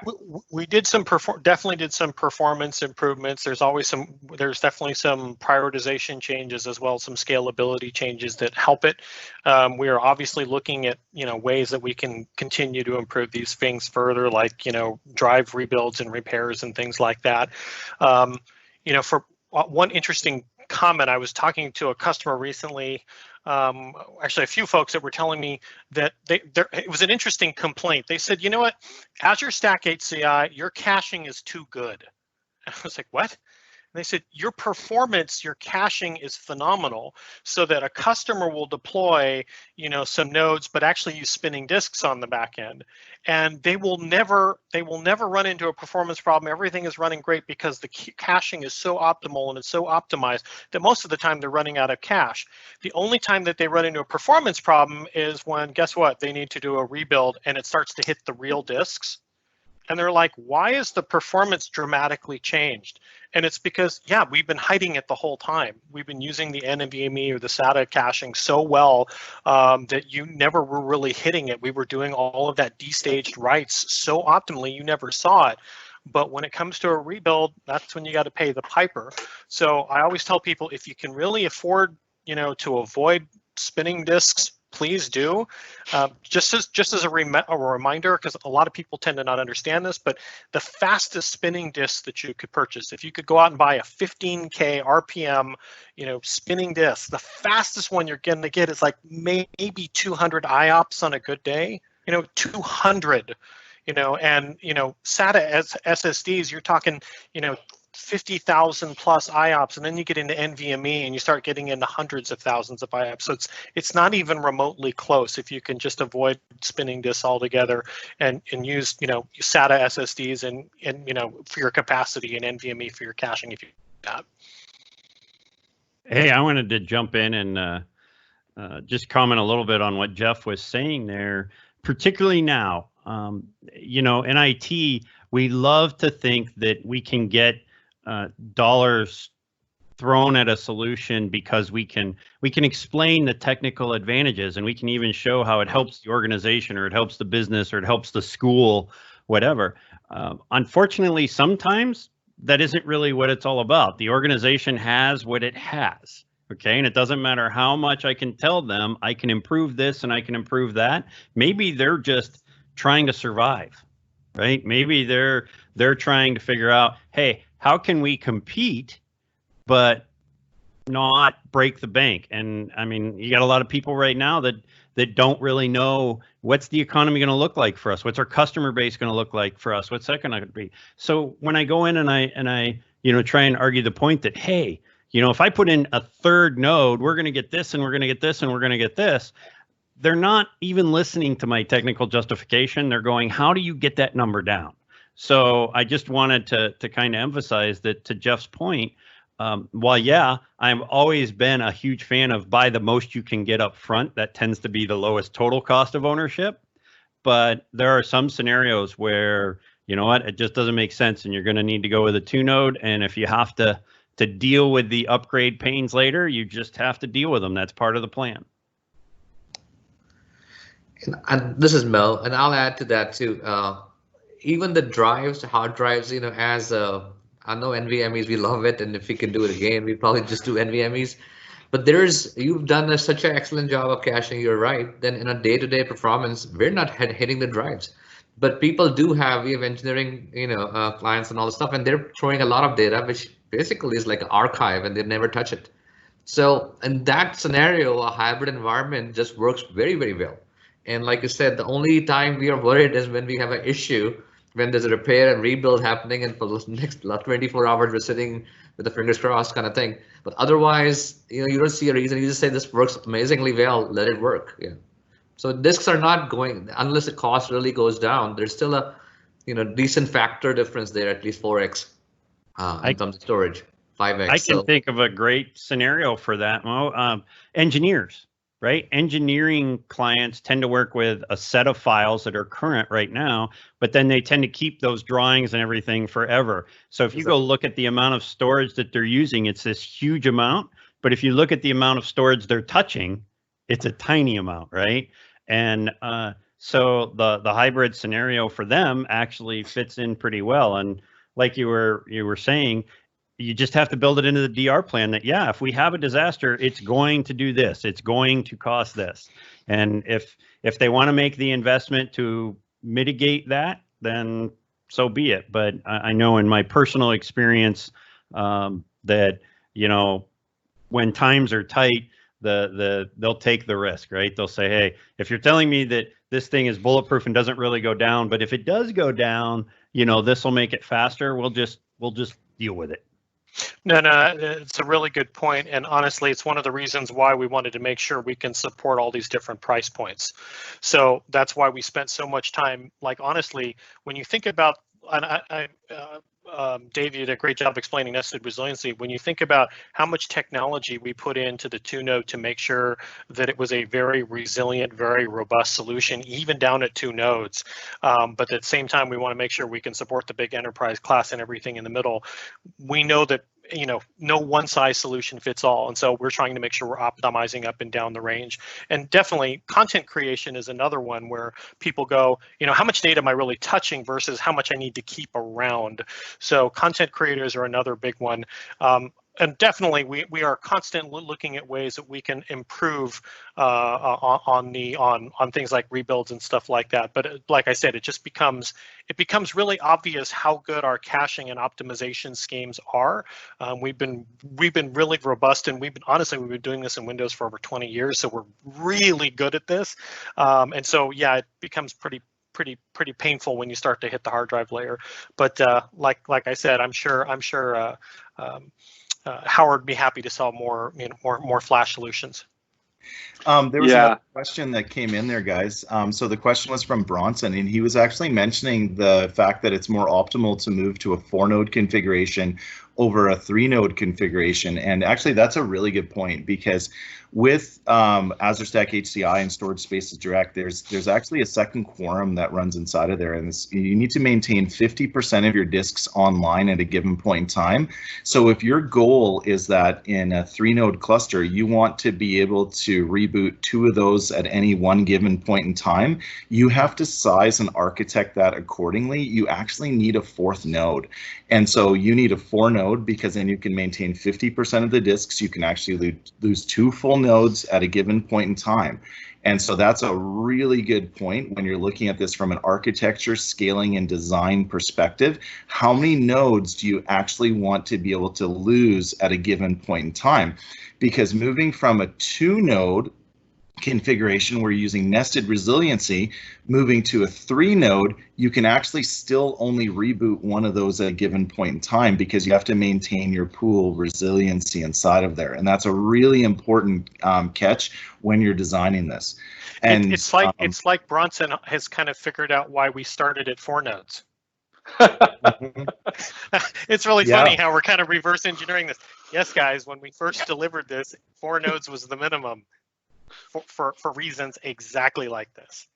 We did some definitely did some performance improvements. There's definitely some prioritization changes as well as some scalability changes that help it. We are obviously looking at ways that we can continue to improve these things further, like drive rebuilds and repairs and things like that. For one interesting comment, I was talking to a customer recently. Actually, a few folks that were telling me that it was an interesting complaint. They said, you know what, Azure Stack HCI, your caching is too good. And I was like, what? And they said, your performance, your caching is phenomenal, so that a customer will deploy, some nodes, but actually use spinning disks on the back end. And they will never run into a performance problem. Everything is running great because the caching is so optimal and it's so optimized that most of the time they're running out of cache. The only time that they run into a performance problem is when, guess what, they need to do a rebuild and it starts to hit the real disks. And they're like, why is the performance dramatically changed? And it's because, yeah, we've been hiding it the whole time. We've been using the NVMe or the SATA caching so well that you never were really hitting it. We were doing all of that destaged writes so optimally, you never saw it. But when it comes to a rebuild, that's when you got to pay the piper. So I always tell people, if you can really afford, to avoid spinning disks, please do. Just as a reminder, because a lot of people tend to not understand this, but the fastest spinning disk that you could purchase, if you could go out and buy a 15K RPM, spinning disk, the fastest one you're going to get is like maybe 200 IOPS on a good day. 200. And SATA SSDs, you're talking, 50,000 plus IOPS, and then you get into NVMe and you start getting into hundreds of thousands of IOPS. So it's not even remotely close if you can just avoid spinning disks altogether and use SATA SSDs and for your capacity and NVMe for your caching if you do that. Hey, I wanted to jump in and just comment a little bit on what Jeff was saying there, particularly now. In IT, we love to think that we can get dollars thrown at a solution because we can explain the technical advantages, and we can even show how it helps the organization or it helps the business or it helps the school, whatever. Unfortunately, sometimes that isn't really what it's all about. The organization has what it has. Okay, and it doesn't matter how much I can tell them, I can improve this and I can improve that. Maybe they're just trying to survive, right? Maybe they're trying to figure out, hey, how can we compete but not break the bank? And I mean, you got a lot of people right now that don't really know what's the economy going to look like for us, what's our customer base going to look like for us, what's that going to be. So when I go in and I try and argue the point that, hey, if I put in a third node, we're going to get this and we're going to get this and we're going to get this. They're not even listening to my technical justification. They're going, how do you get that number down? So I just wanted to kind of emphasize that, to Jeff's point, while, yeah, I've always been a huge fan of buy the most you can get up front. That tends to be the lowest total cost of ownership. But there are some scenarios where, it just doesn't make sense, and you're going to need to go with a 2-node. And if you have to deal with the upgrade pains later, you just have to deal with them. That's part of the plan. And this is Mel, and I'll add to that too. Even the drives, hard drives, as I know NVMEs, we love it, and if we can do it again, we probably just do NVMEs. But you've done such an excellent job of caching. You're right. Then in a day-to-day performance, we're not hitting the drives, but people we have engineering, clients and all this stuff, and they're throwing a lot of data, which basically is like an archive, and they never touch it. So in that scenario, a hybrid environment just works very, very well. And like you said, the only time we are worried is when we have an issue, when there's a repair and rebuild happening, and for the next 24 hours we're sitting with the fingers crossed kind of thing. But otherwise, you don't see a reason. You just say this works amazingly well, let it work. Yeah. So disks are not going, unless the cost really goes down. There's still a decent factor difference there, at least 4x in terms of storage, 5x. I can think of a great scenario for that, Mo. Engineers. Right? Engineering clients tend to work with a set of files that are current right now, but then they tend to keep those drawings and everything forever. So if you go look at the amount of storage that they're using, it's this huge amount, But if you look at the amount of storage they're touching, it's a tiny amount, right? And so the hybrid scenario for them actually fits in pretty well. And like you were saying, you just have to build it into the DR plan that, yeah, if we have a disaster, it's going to do this, it's going to cost this. And if they want to make the investment to mitigate that, then so be it. But I know in my personal experience that, you know, when times are tight, they'll take the risk, right? They'll say, hey, if you're telling me that this thing is bulletproof and doesn't really go down, but if it does go down, you know, this will make it faster, we'll just deal with it. No, it's a really good point. And honestly, it's one of the reasons why we wanted to make sure we can support all these different price points. So that's why we spent so much time. Like, honestly, when you think about, and Dave, you did a great job explaining nested resiliency. When you think about how much technology we put into the 2-node to make sure that it was a very resilient, very robust solution, even down at 2 nodes. But at the same time, we want to make sure we can support the big enterprise class and everything in the middle. We know that, you know, no one size solution fits all. And so we're trying to make sure we're optimizing up and down the range. And definitely content creation is another one where people go, you know, how much data am I really touching versus how much I need to keep around? So content creators are another big one. And definitely, we are constantly looking at ways that we can improve on things like rebuilds and stuff like that. But like I said, it becomes really obvious how good our caching and optimization schemes are. We've been really robust, and we've been doing this in Windows for over 20 years, so we're really good at this. And so yeah, it becomes pretty painful when you start to hit the hard drive layer. But like I said, I'm sure Howard would be happy to sell more flash solutions. There was another question that came in there, guys. So the question was from Bronson, and he was actually mentioning the fact that it's more optimal to move to a 4-node configuration over a 3-node configuration. And actually, that's a really good point, because with Azure Stack HCI and Storage Spaces Direct, there's actually a second quorum that runs inside of there, and you need to maintain 50% of your disks online at a given point in time. So if your goal is that in a 3-node cluster, you want to be able to reboot 2 of those at any one given point in time, you have to size and architect that accordingly. You actually need a 4th node. And so you need a 4-node, because then you can maintain 50% of the disks. You can actually lose 2 full nodes at a given point in time. And so that's a really good point when you're looking at this from an architecture, scaling, and design perspective. How many nodes do you actually want to be able to lose at a given point in time? Because moving from a 2-node configuration where you're using nested resiliency, moving to a 3-node, you can actually still only reboot one of those at a given point in time, because you have to maintain your pool resiliency inside of there. And that's a really important catch when you're designing this. And it's like Bronson has kind of figured out why we started at 4 nodes. It's really funny how we're kind of reverse engineering this. Yes, guys, when we first delivered this, 4 nodes was the minimum. For reasons exactly like this.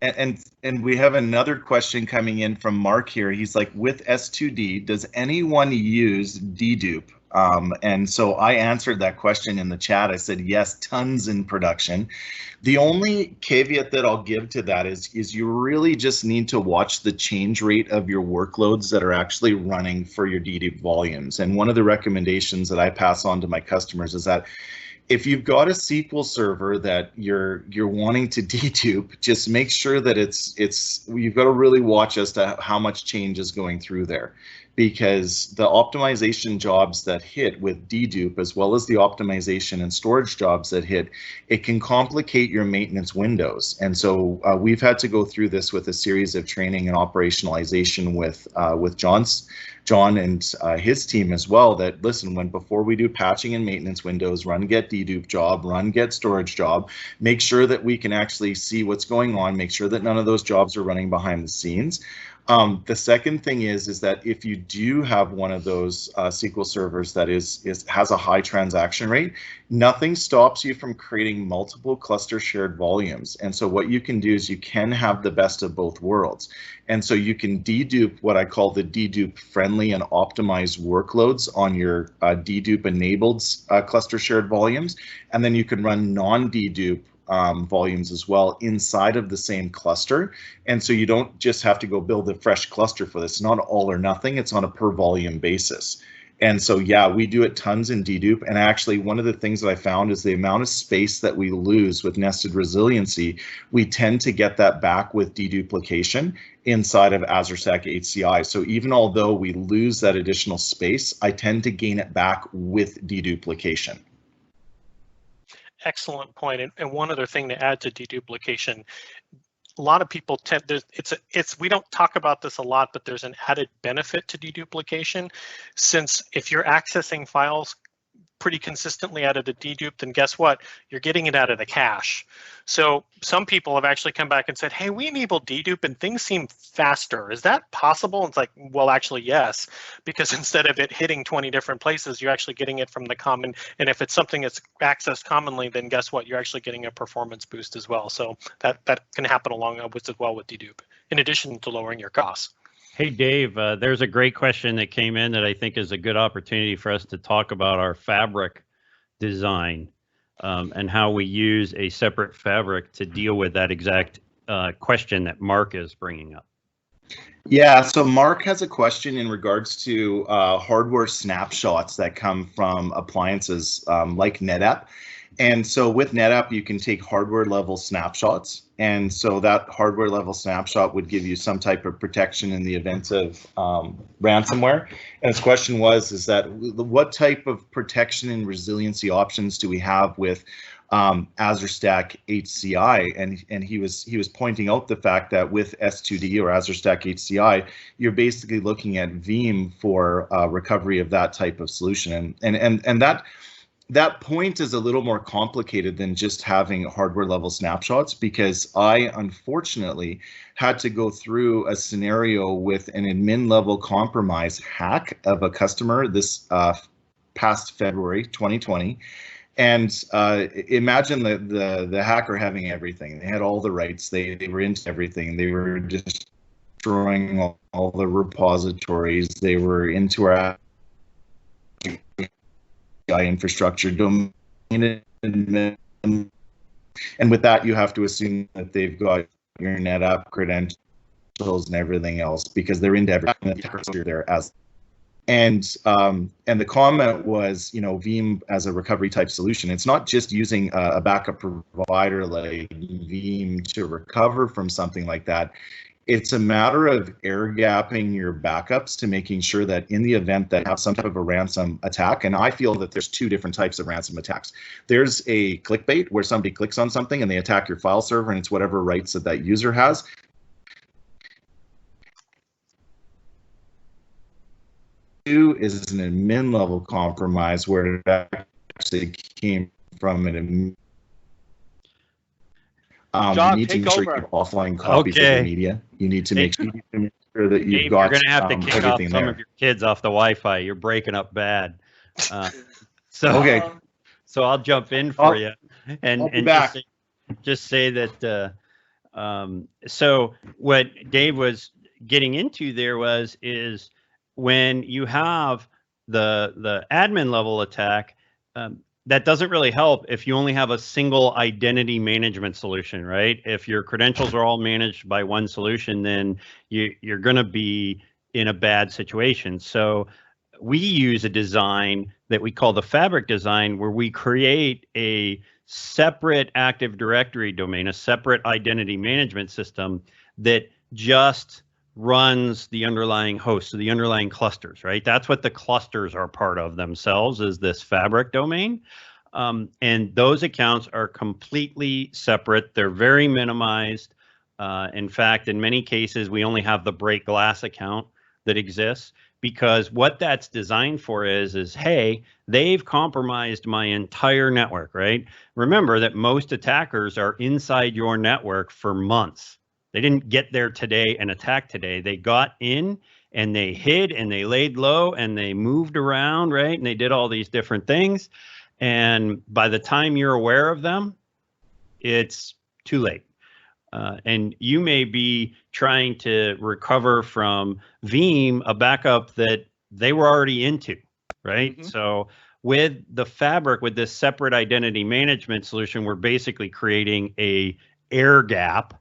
And we have another question coming in from Mark here. He's like, with S2D, does anyone use dedupe? And so I answered that question in the chat. I said, yes, tons in production. The only caveat that I'll give to that is you really just need to watch the change rate of your workloads that are actually running for your dedupe volumes. And one of the recommendations that I pass on to my customers is that if you've got a SQL server that you're wanting to dedupe, just make sure that you've got to really watch as to how much change is going through there, because the optimization jobs that hit with dedupe, as well as the optimization and storage jobs that hit, it can complicate your maintenance windows. And so we've had to go through this with a series of training and operationalization with John and his team as well, that listen, before we do patching and maintenance windows, run get dedupe job, run get storage job, make sure that we can actually see what's going on, make sure that none of those jobs are running behind the scenes. The second thing is that if you do have one of those SQL servers that has a high transaction rate, nothing stops you from creating multiple cluster shared volumes. And so what you can do is you can have the best of both worlds. And so you can dedupe what I call the dedupe friendly and optimized workloads on your dedupe enabled cluster shared volumes. And then you can run non-dedupe volumes as well inside of the same cluster. And so you don't just have to go build a fresh cluster for this. It's not all or nothing, it's on a per volume basis. And so, yeah, we do it tons in dedupe. And actually, one of the things that I found is the amount of space that we lose with nested resiliency, we tend to get that back with deduplication inside of Azure Stack HCI. So even although we lose that additional space, I tend to gain it back with deduplication. Excellent point. And one other thing to add to deduplication, a lot of people tend, we don't talk about this a lot, but there's an added benefit to deduplication, since if you're accessing files pretty consistently out of the dedupe, then guess what? You're getting it out of the cache. So some people have actually come back and said, hey, we enabled dedupe and things seem faster. Is that possible? And it's like, well, actually, yes, because instead of it hitting 20 different places, you're actually getting it from the common. And if it's something that's accessed commonly, then guess what? You're actually getting a performance boost as well. So that can happen along with as well with dedupe, in addition to lowering your costs. Hey, Dave, there's a great question that came in that I think is a good opportunity for us to talk about our fabric design and how we use a separate fabric to deal with that exact question that Mark is bringing up. Yeah, so Mark has a question in regards to hardware snapshots that come from appliances like NetApp. And so with NetApp, you can take hardware level snapshots. And so that hardware level snapshot would give you some type of protection in the event of ransomware. And his question is that what type of protection and resiliency options do we have with Azure Stack HCI? And he was pointing out the fact that with S2D or Azure Stack HCI, you're basically looking at Veeam for recovery of that type of solution. And that point is a little more complicated than just having hardware level snapshots, because I unfortunately had to go through a scenario with an admin level compromise hack of a customer this past February 2020. And imagine the hacker having everything. They had all the rights. They were into everything. They were destroying all the repositories. They were into our infrastructure, domain, and with that, you have to assume that they've got your NetApp credentials and everything else, because they're into everything there as. And the comment was, Veeam as a recovery type solution, it's not just using a backup provider like Veeam to recover from something like that. It's a matter of air gapping your backups to making sure that in the event that you have some type of a ransom attack, and I feel that there's two different types of ransom attacks. There's a clickbait where somebody clicks on something and they attack your file server, and it's whatever rights that user has. Two is an admin level compromise where it actually came from an admin. John, you need to make sure you have offline copies of the media. You need to make sure that you've Dave, got you're going to have to kick off some there. of your kids off the Wi-Fi. You're breaking up bad. Okay. So I'll jump in for you and back. just say that. So what Dave was getting into there is when you have the admin level attack. That doesn't really help if you only have a single identity management solution, right? If your credentials are all managed by one solution, then you're going to be in a bad situation. So we use a design that we call the fabric design, where we create a separate Active Directory domain, a separate identity management system that just runs the underlying hosts, so the underlying clusters, right? That's what the clusters are part of themselves, is this fabric domain. And those accounts are completely separate. They're very minimized. In fact, in many cases, we only have the break glass account that exists, because what that's designed for is, hey, they've compromised my entire network, right? Remember that most attackers are inside your network for months. They didn't get there today and attack today. They got in and they hid and they laid low and they moved around, right? And they did all these different things. And by the time you're aware of them, it's too late. And you may be trying to recover from Veeam a backup that they were already into, right? Mm-hmm. So with the Fabric, with this separate identity management solution, we're basically creating a air gap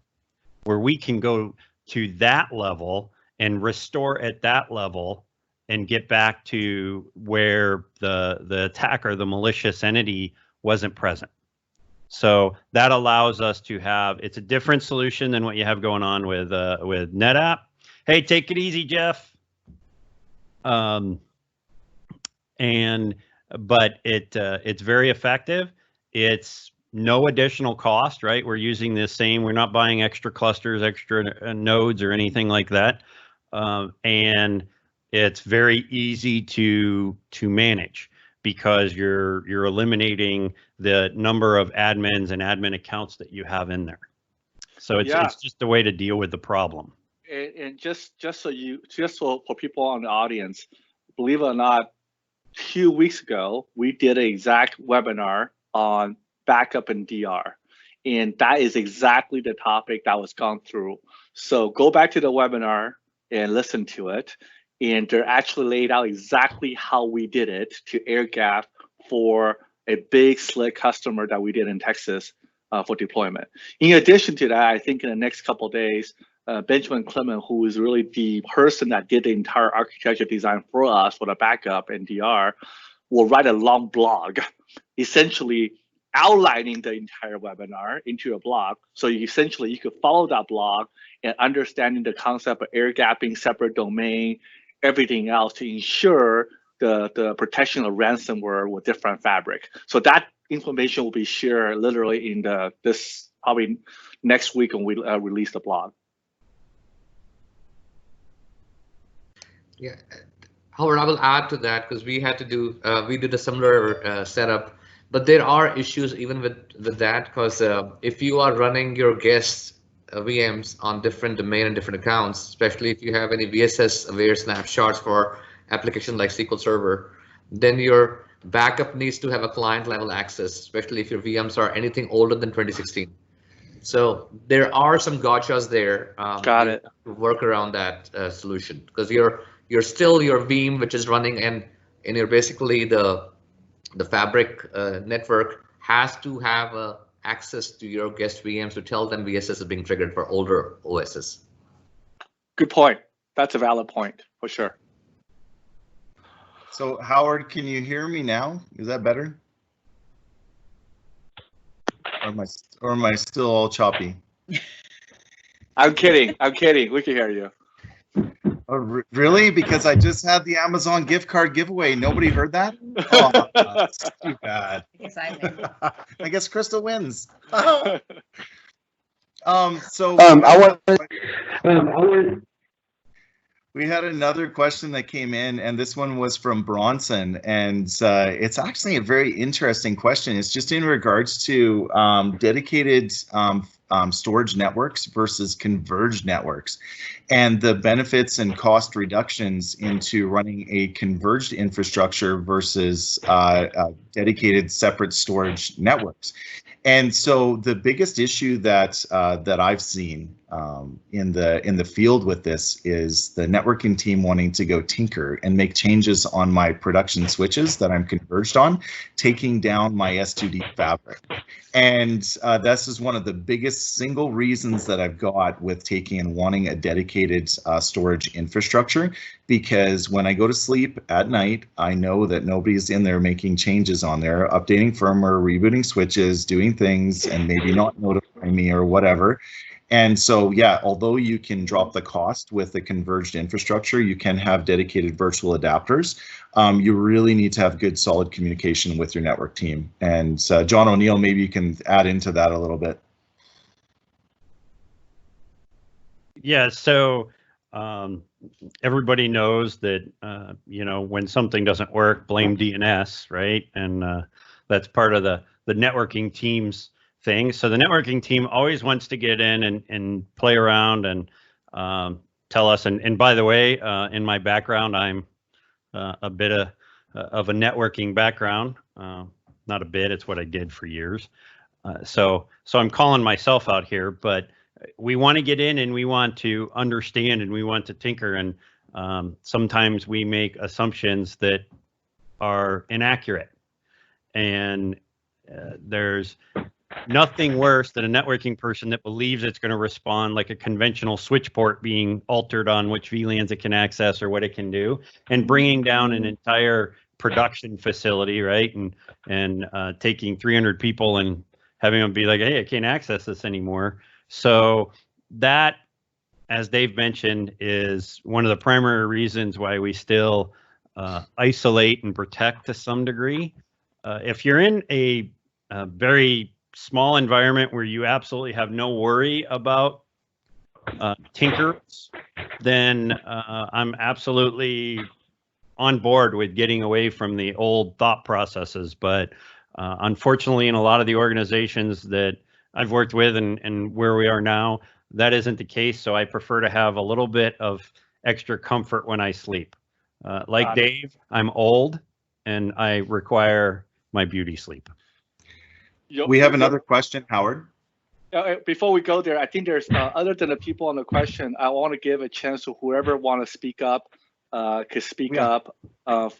where we can go to that level and restore at that level and get back to where the attacker, the malicious entity, wasn't present. So that allows us to have, it's a different solution than what you have going on with NetApp. Hey, take it easy, Jeff. But it's very effective. It's no additional cost, right? We're using this same, we're not buying extra clusters, extra nodes or anything like that. And it's very easy to manage because you're eliminating the number of admins and admin accounts that you have in there. So it's just a way to deal with the problem. And just for people on the audience, believe it or not, 2 weeks ago, we did an exact webinar on backup and DR. And that is exactly the topic that was gone through. So go back to the webinar and listen to it. And they're actually laid out exactly how we did it to air gap for a big slick customer that we did in Texas for deployment. In addition to that, I think in the next couple of days, Benjamin Clement, who is really the person that did the entire architecture design for us for the backup and DR, will write a long blog, essentially outlining the entire webinar into a blog. So you could follow that blog and understanding the concept of air gapping, separate domain, everything else to ensure the protection of ransomware with different Fabric. So that information will be shared literally in this probably next week when we release the blog. Yeah, Howard, I will add to that because we had to do, we did a similar setup, but there are issues even with that because if you are running your guest VMs on different domain and different accounts, especially if you have any VSS aware snapshots for application like SQL Server, then your backup needs to have a client level access, especially if your VMs are anything older than 2016. So there are some gotchas there. Got it. To work around that solution because you're still your Veeam, which is running and you're basically the Fabric network has to have access to your guest VMs to tell them VSS is being triggered for older OSs. Good point. That's a valid point for sure. So Howard, can you hear me now? Is that better? Or am I still all choppy? I'm kidding. I'm kidding. We can hear you. Oh, really? Because I just had the Amazon gift card giveaway. Nobody heard that? Oh, that's too bad. I guess Crystal wins. We had another question that came in, and this one was from Bronson, and it's actually a very interesting question. It's just in regards to dedicated storage networks versus converged networks, and the benefits and cost reductions into running a converged infrastructure versus dedicated separate storage networks. And so the biggest issue that I've seen in the field with this is the networking team wanting to go tinker and make changes on my production switches that I'm converged on, taking down my S2D fabric. And this is one of the biggest single reasons that I've got with taking and wanting a dedicated storage infrastructure, because when I go to sleep at night, I know that nobody's in there making changes on there, updating firmware, rebooting switches, doing things, and maybe not notifying me or whatever. And so, yeah, although you can drop the cost with the converged infrastructure, you can have dedicated virtual adapters. You really need to have good, solid communication with your network team. And John O'Neill, maybe you can add into that a little bit. Yeah, so everybody knows that, when something doesn't work, blame DNS, right? And that's part of the networking team's things. So the networking team always wants to get in and play around and tell us. And by the way, in my background, I'm a bit of a networking background. Not a bit, it's what I did for years. So I'm calling myself out here, but we want to get in and we want to understand and we want to tinker. And sometimes we make assumptions that are inaccurate. And there's nothing worse than a networking person that believes it's going to respond like a conventional switch port being altered on which VLANs it can access or what it can do, and bringing down an entire production facility, right? And taking 300 people and having them be like, hey, I can't access this anymore. So that, as Dave mentioned, is one of the primary reasons why we still isolate and protect to some degree. If you're in a very small environment where you absolutely have no worry about tinkers, then I'm absolutely on board with getting away from the old thought processes. But unfortunately, in a lot of the organizations that I've worked with and where we are now, that isn't the case. So I prefer to have a little bit of extra comfort when I sleep. Like Dave, I'm old and I require my beauty sleep. We have another question, Howard. Before we go there, I think there's other than the people on the question, I want to give a chance to whoever want to speak up could speak up. And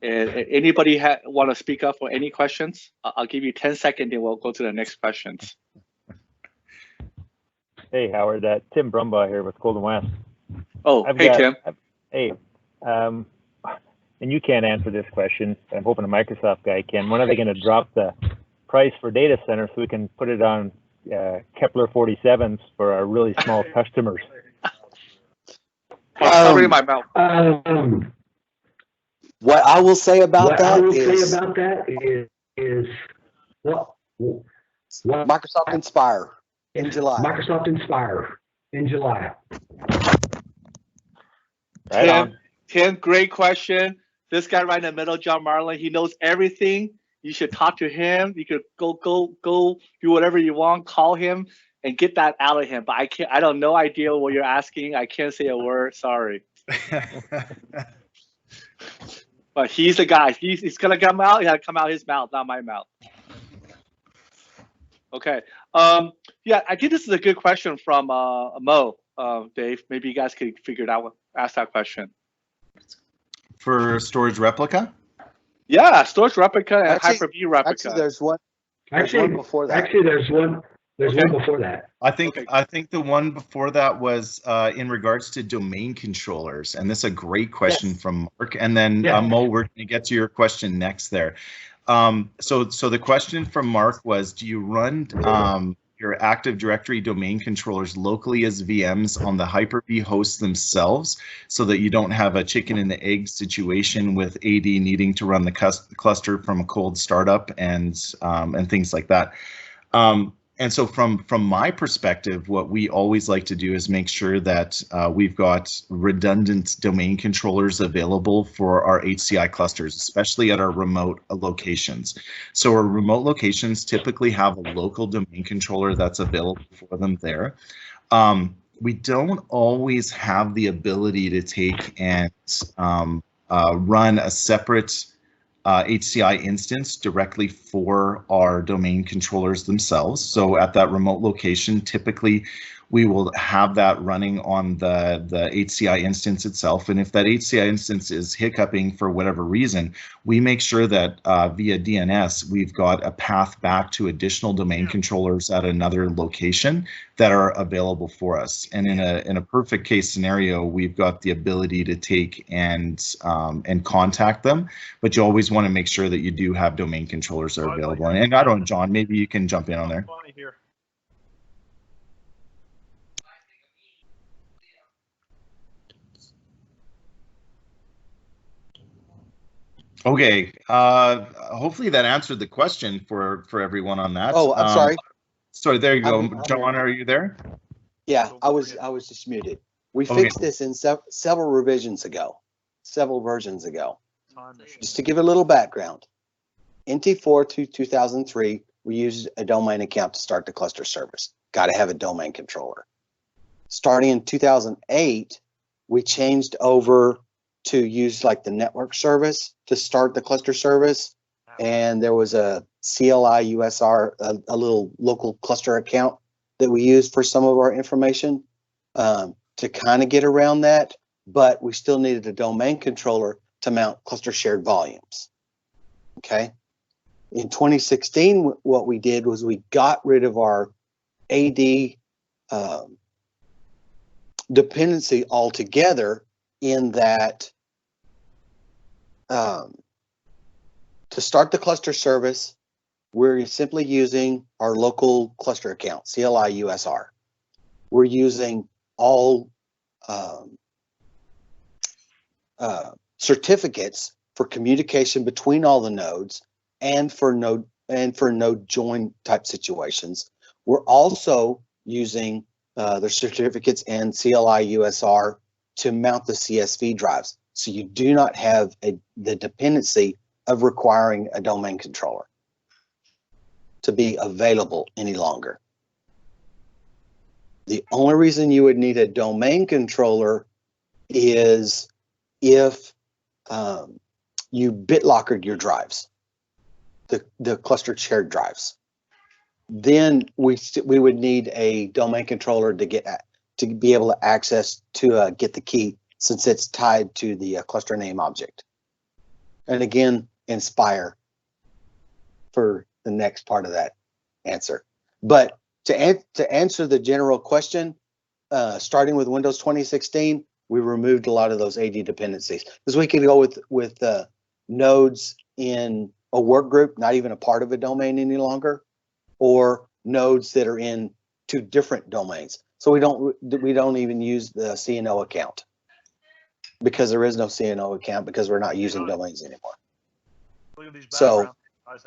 anybody want to speak up for any questions? I'll give you 10 seconds, then we'll go to the next questions. Hey, Howard, Tim Brumbaugh here with Golden West. Oh, Tim. Hey, and you can't answer this question, but I'm hoping a Microsoft guy can. When are they going to drop the price for data center so we can put it on Kepler 47s for our really small customers? Covering my mouth. What I will say about that is Microsoft Inspire in July. Microsoft Inspire in July. Tim, great question. This guy right in the middle, John Marlin, he knows everything. You should talk to him. You could go do whatever you want, call him and get that out of him. But I don't no idea what you're asking. I can't say a word. Sorry. But he's the guy. He's gonna come out. He gotta come out his mouth, not my mouth. Okay. Yeah, I think this is a good question from Mo. Dave, maybe you guys could figure it out. Ask that question. For Storage Replica? Yeah, Storage Replica and Hyper-V Replica. Actually, there's one before that. Actually, there's one before that. I think the one before that was in regards to domain controllers, and this is a great question from Mark. And then Mo, we're going to get to your question next there. So the question from Mark was, do you run your Active Directory domain controllers locally as VMs on the Hyper-V hosts themselves, so that you don't have a chicken and the egg situation with AD needing to run the cluster from a cold startup and things like that. And so from my perspective, what we always like to do is make sure that we've got redundant domain controllers available for our HCI clusters, especially at our remote locations. So our remote locations typically have a local domain controller that's available for them there. We don't always have the ability to take and run a separate HCI instance directly for our domain controllers themselves. So at that remote location, typically we will have that running on the HCI instance itself. And if that HCI instance is hiccuping for whatever reason, we make sure that via DNS, we've got a path back to additional domain controllers at another location that are available for us. And in a perfect case scenario, we've got the ability to take and contact them, but you always want to make sure that you do have domain controllers that are available. And I don't know, John, maybe you can jump in on there. Okay, hopefully that answered the question for everyone on that. Oh, I'm sorry. Sorry, there you go. John, are you there? Yeah, I was just muted. We fixed this in several revisions ago, several versions ago. Just to give a little background, NT4 2003 we use a domain account to start the cluster service. Got to have a domain controller. Starting in 2008, we changed over to use like the network service to start the cluster service. And there was a CLI USR, a little local cluster account that we used for some of our information to kind of get around that. But we still needed a domain controller to mount cluster shared volumes. Okay. In 2016, what we did was we got rid of our AD dependency altogether, in that to start the cluster service, we're simply using our local cluster account, CLI USR. We're using all certificates for communication between all the nodes and for node join type situations. We're also using the certificates and CLI USR to mount the CSV drives. So you do not have the dependency of requiring a domain controller to be available any longer. The only reason you would need a domain controller is if you BitLockered your drives, the cluster shared drives. Then we would need a domain controller to be able to access to get the key, since it's tied to the cluster name object. And again, Inspire for the next part of that answer. But to answer the general question, starting with Windows 2016, we removed a lot of those AD dependencies, because we could go with nodes in a work group, not even a part of a domain any longer, or nodes that are in two different domains. So we don't even use the CNO account, because there is no CNO account, because we're not using domains anymore. So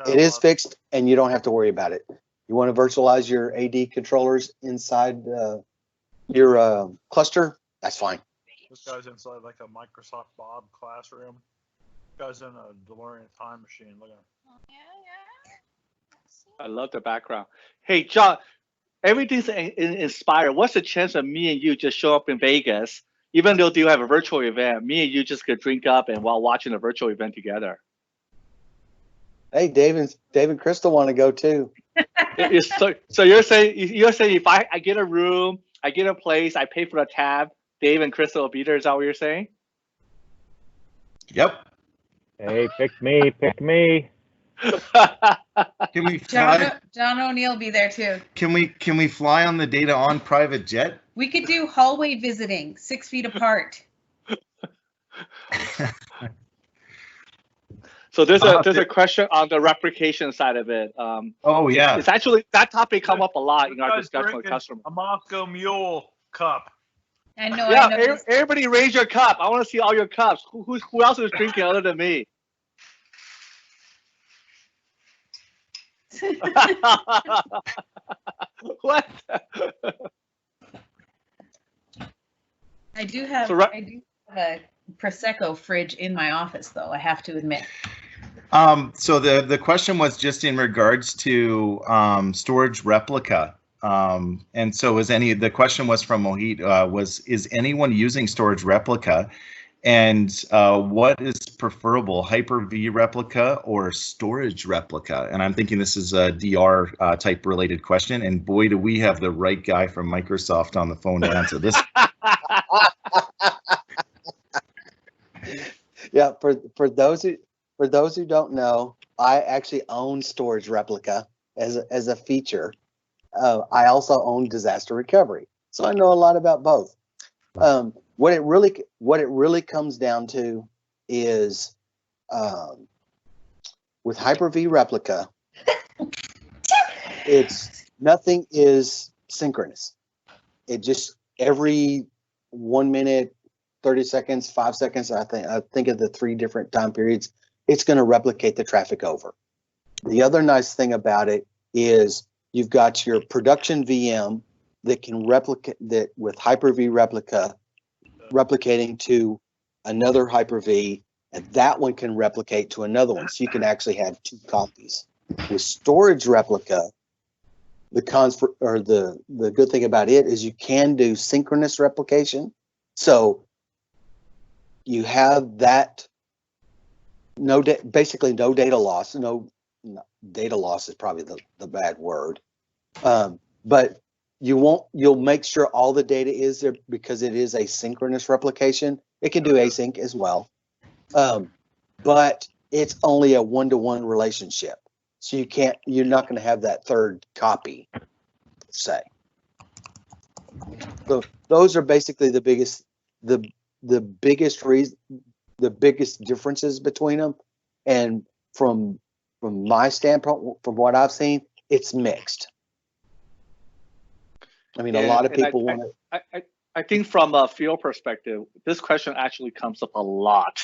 it is fixed, and you don't have to worry about it. You want to virtualize your AD controllers inside your cluster? That's fine. This guy's inside like a Microsoft Bob classroom. This guy's in a DeLorean time machine. Look at him. I love the background. Hey, John, everything's Inspire. What's the chance of me and you just show up in Vegas, even though you have a virtual event, me and you just could drink up and while watching a virtual event together? Hey, Dave and Crystal want to go too. So you're saying if I get a room, I get a place, I pay for a tab, Dave and Crystal will be there? Is that what you're saying? Yep. Hey, pick me, pick me. Can we fly? John O'Neill will be there too. Can we fly on the DataON private jet? We could do hallway visiting, 6 feet apart. So there's a question on the replication side of it. Oh yeah, it's actually that topic come up a lot in our discussion with customers. A Moscow Mule cup. I know. Yeah, I know. everybody raise your cup. I want to see all your cups. Who else is drinking other than me? What? I do have a Prosecco fridge in my office, though, I have to admit. So the question was just in regards to Storage Replica. And so the question was from Mohit, is anyone using Storage Replica? And what is preferable, Hyper-V Replica or Storage Replica? And I'm thinking this is a DR type related question. And boy, do we have the right guy from Microsoft on the phone to answer this. Yeah, for those who don't know, I actually own Storage Replica as a feature. I also own disaster recovery, so I know a lot about both. What it really comes down to is with Hyper-V Replica, nothing is synchronous. It just every 1 minute, 30 seconds, 5 seconds, I think of the 3 different time periods, it's going to replicate the traffic over. The other nice thing about it is you've got your production VM that can replicate that with Hyper-V Replica, replicating to another Hyper-V, and that one can replicate to another one. So you can actually have 2 copies With Storage Replica, the good thing about it is you can do synchronous replication. So you have that basically no data loss. No, data loss is probably the bad word. But you'll make sure all the data is there because it is a synchronous replication. It can do async as well. But it's only a one-to-one relationship. So you're not going to have that third copy, per se. So those are basically the biggest differences between them. And from my standpoint, from what I've seen, it's mixed. I mean, a lot of people want to. I think from a field perspective, this question actually comes up a lot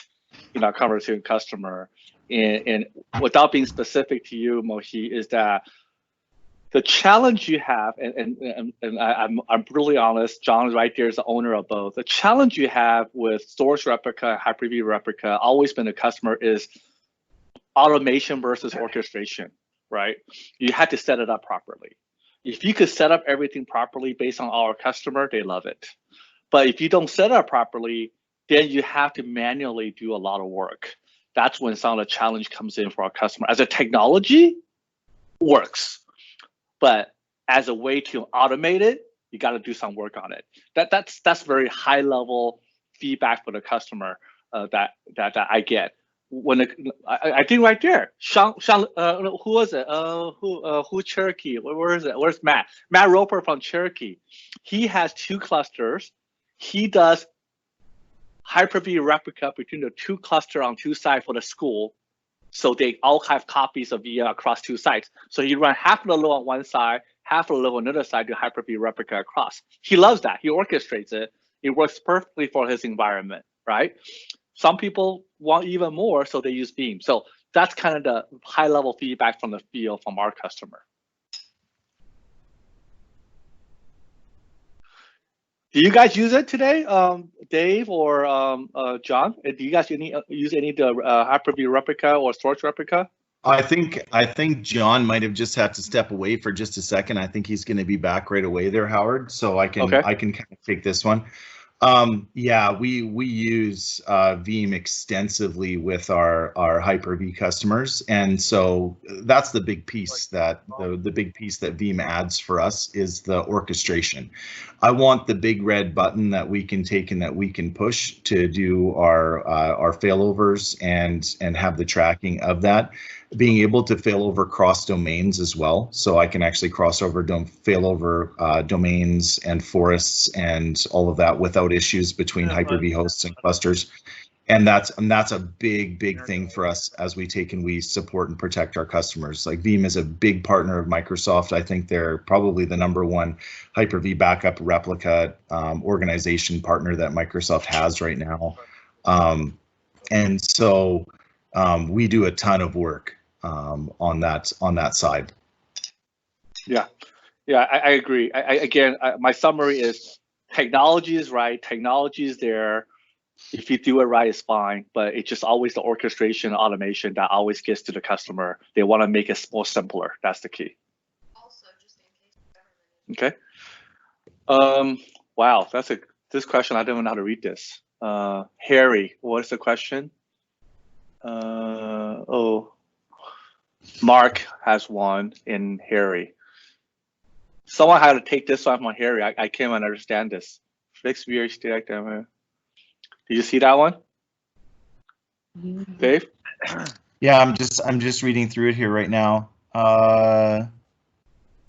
in our conversation with customer. And without being specific to you, Mohit, is that the challenge you have, and I'm really honest, John is right there as the owner of both. The challenge you have with Storage Replica, Hyper-V Replica, always been a customer is automation versus orchestration, right? You had to set it up properly. If you could set up everything properly based on our customer, they love it. But if you don't set it up properly, then you have to manually do a lot of work. That's when some of the challenge comes in for our customer. As a technology, works. But as a way to automate it, you got to do some work on it. That's very high level feedback for the customer that I get. I think right there, Sean, who was it? Who Cherokee? Where is it? Where's Matt? Matt Roper from Cherokee. He has 2 clusters. He does Hyper-V replica between the 2 cluster on 2 sides for the school. So they all have copies of VIA across 2 sites. So you run half of the load on one side, half of the load on another side to Hyper-V replica across. He loves that. He orchestrates it. It works perfectly for his environment, right? Some people want even more, so they use Veeam. So that's kind of the high level feedback from the field from our customer. Do you guys use it today, Dave or John? Do you guys use any of the Hyper-V Replica or Storage Replica? I think John might have just had to step away for just a second. I think he's going to be back right away there, Howard. So I can kind of take this one. Yeah, we use Veeam extensively with our Hyper-V customers, and so that's the big piece that the big piece that Veeam adds for us is the orchestration. I want the big red button that we can take and that we can push to do our failovers and have the tracking of that. Being able to failover cross domains as well, so I can actually cross over failover domains and forests and all of that without issues between Hyper-V hosts and clusters, and that's a big thing for us as we take and we support and protect our customers. Like Veeam is a big partner of Microsoft. I think they're probably the #1 Hyper-V backup replica organization partner that Microsoft has right now, and so we do a ton of work on that side. Yeah, I agree. Again, my summary is technology is right, technology is there. If you do it right, it's fine, but it's just always the orchestration, automation that always gets to the customer. They want to make it more simpler. That's the key. Also, just in case. Okay. Wow, this question, I don't even know how to read this. Harry, what is the question? Mark has one in Harry. Someone had to take this one from Harry. I can't even understand this. Fixed VHDX. Did you see that one, Dave? Yeah, I'm just reading through it here right now.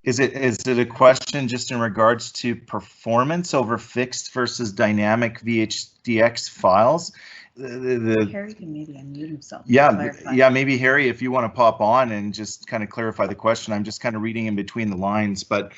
Is it a question just in regards to performance over fixed versus dynamic VHDX files? Harry can maybe unmute himself. Yeah, maybe Harry, if you want to pop on and just kind of clarify the question. I'm just kind of reading in between the lines, but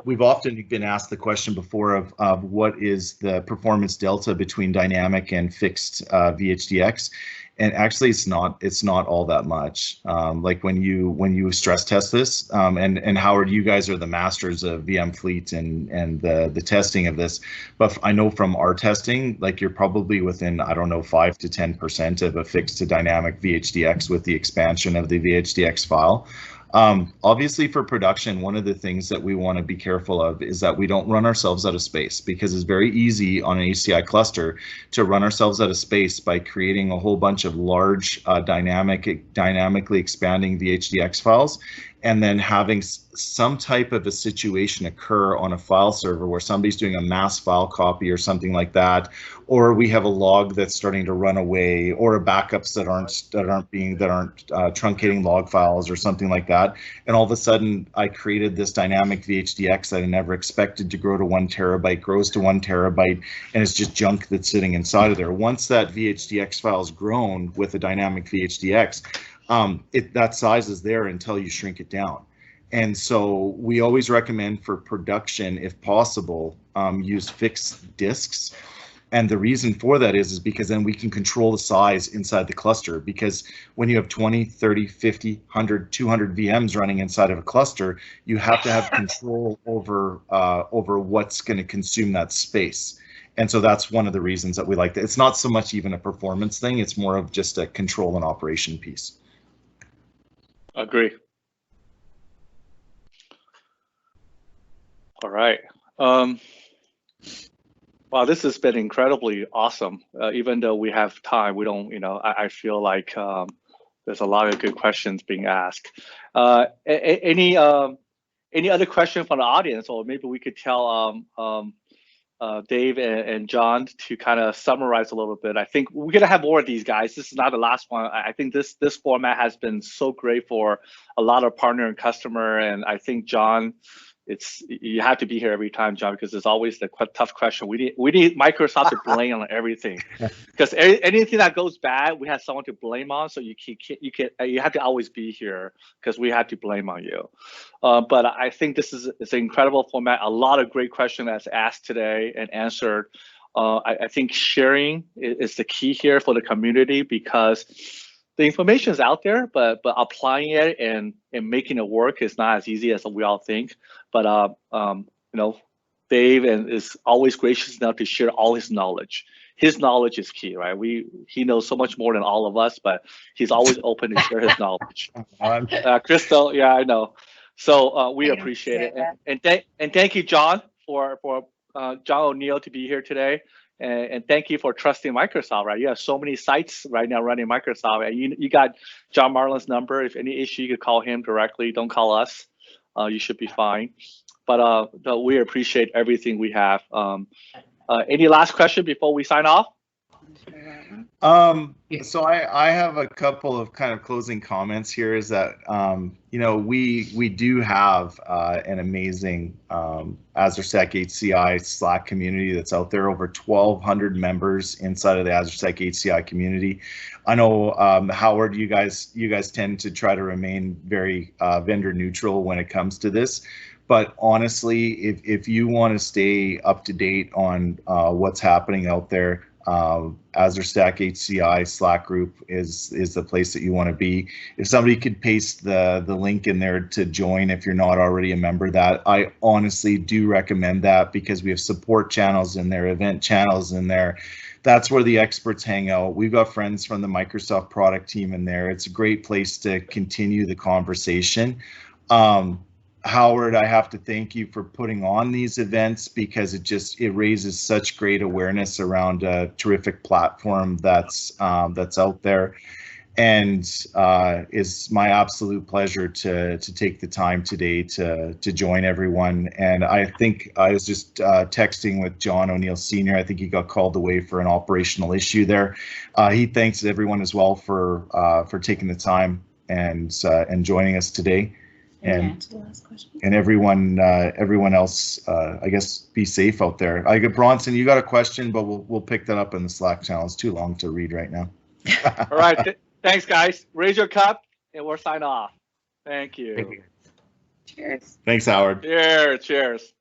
We've often been asked the question before of what is the performance delta between dynamic and fixed VHDX, and actually it's not all that much. Like when you stress test this, and Howard, you guys are the masters of VM Fleet and the testing of this, but I know from our testing, like you're probably within, I don't know, 5 to 10% of a fixed to dynamic VHDX with the expansion of the VHDX file. Obviously for production, one of the things that we want to be careful of is that we don't run ourselves out of space, because it's very easy on an HCI cluster to run ourselves out of space by creating a whole bunch of large dynamically expanding VHDX files, and then having some type of a situation occur on a file server where somebody's doing a mass file copy or something like that, or we have a log that's starting to run away, or backups that aren't truncating log files or something like that. And all of a sudden, I created this dynamic VHDX that I never expected to grow to 1 terabyte, grows to 1 terabyte, and it's just junk that's sitting inside of there. Once that VHDX file is grown with a dynamic VHDX, that size is there until you shrink it down. And so we always recommend for production, if possible, use fixed disks. And the reason for that is because then we can control the size inside the cluster, because when you have 20, 30, 50, 100, 200 VMs running inside of a cluster, you have to have control over what's going to consume that space. And so that's one of the reasons that we like that. It's not so much even a performance thing, it's more of just a control and operation piece. Agree. All right. Wow, this has been incredibly awesome. Even though we have time, we don't, I feel like there's a lot of good questions being asked. Any other question from the audience, or maybe we could tell Dave and John to kind of summarize a little bit. I think we're gonna have more of these guys. This is not the last one. I think this format has been so great for a lot of partner and customer, and I think John, you have to be here every time, John, because there's always the tough question. We need Microsoft to blame on everything, because anything that goes bad, we have someone to blame on. So you have to always be here because we have to blame on you. But I think it's an incredible format. A lot of great questions that's asked today and answered. I think sharing is the key here for the community, because the information is out there, but applying it and making it work is not as easy as we all think. But Dave is always gracious enough to share all his knowledge. His knowledge is key, right? He knows so much more than all of us, but he's always open to share his knowledge. Crystal, yeah, I know. So we appreciate it, and thank you, John, for John O'Neill to be here today. And thank you for trusting Microsoft, right? You have so many sites right now running Microsoft. And you got John Marlin's number. If any issue, you could call him directly. Don't call us. You should be fine. But we appreciate everything we have. Any last question before we sign off? So I have a couple of kind of closing comments here. Is that we do have an amazing Azure Stack HCI Slack community that's out there. Over 1,200 members inside of the Azure Stack HCI community. I know Howard, you guys tend to try to remain very vendor neutral when it comes to this. But honestly, if you want to stay up to date on what's happening out there, Azure Stack HCI Slack group is the place that you want to be. If somebody could paste the link in there to join, if you're not already a member, that I honestly do recommend that, because we have support channels in there, event channels in there. That's where the experts hang out. We've got friends from the Microsoft product team in there. It's a great place to continue the conversation. Howard, I have to thank you for putting on these events, because it raises such great awareness around a terrific platform that's out there, and it's my absolute pleasure to take the time today to join everyone. And I think I was just texting with John O'Neill Sr. I think he got called away for an operational issue there. He thanks everyone as well for taking the time and joining us today. And everyone else, I guess, be safe out there. I get Bronson, you got a question, but we'll pick that up in the Slack channel. It's too long to read right now. All right, thanks, guys. Raise your cup, and we'll sign off. Thank you. Thank you. Cheers. Thanks, Howard. Cheers.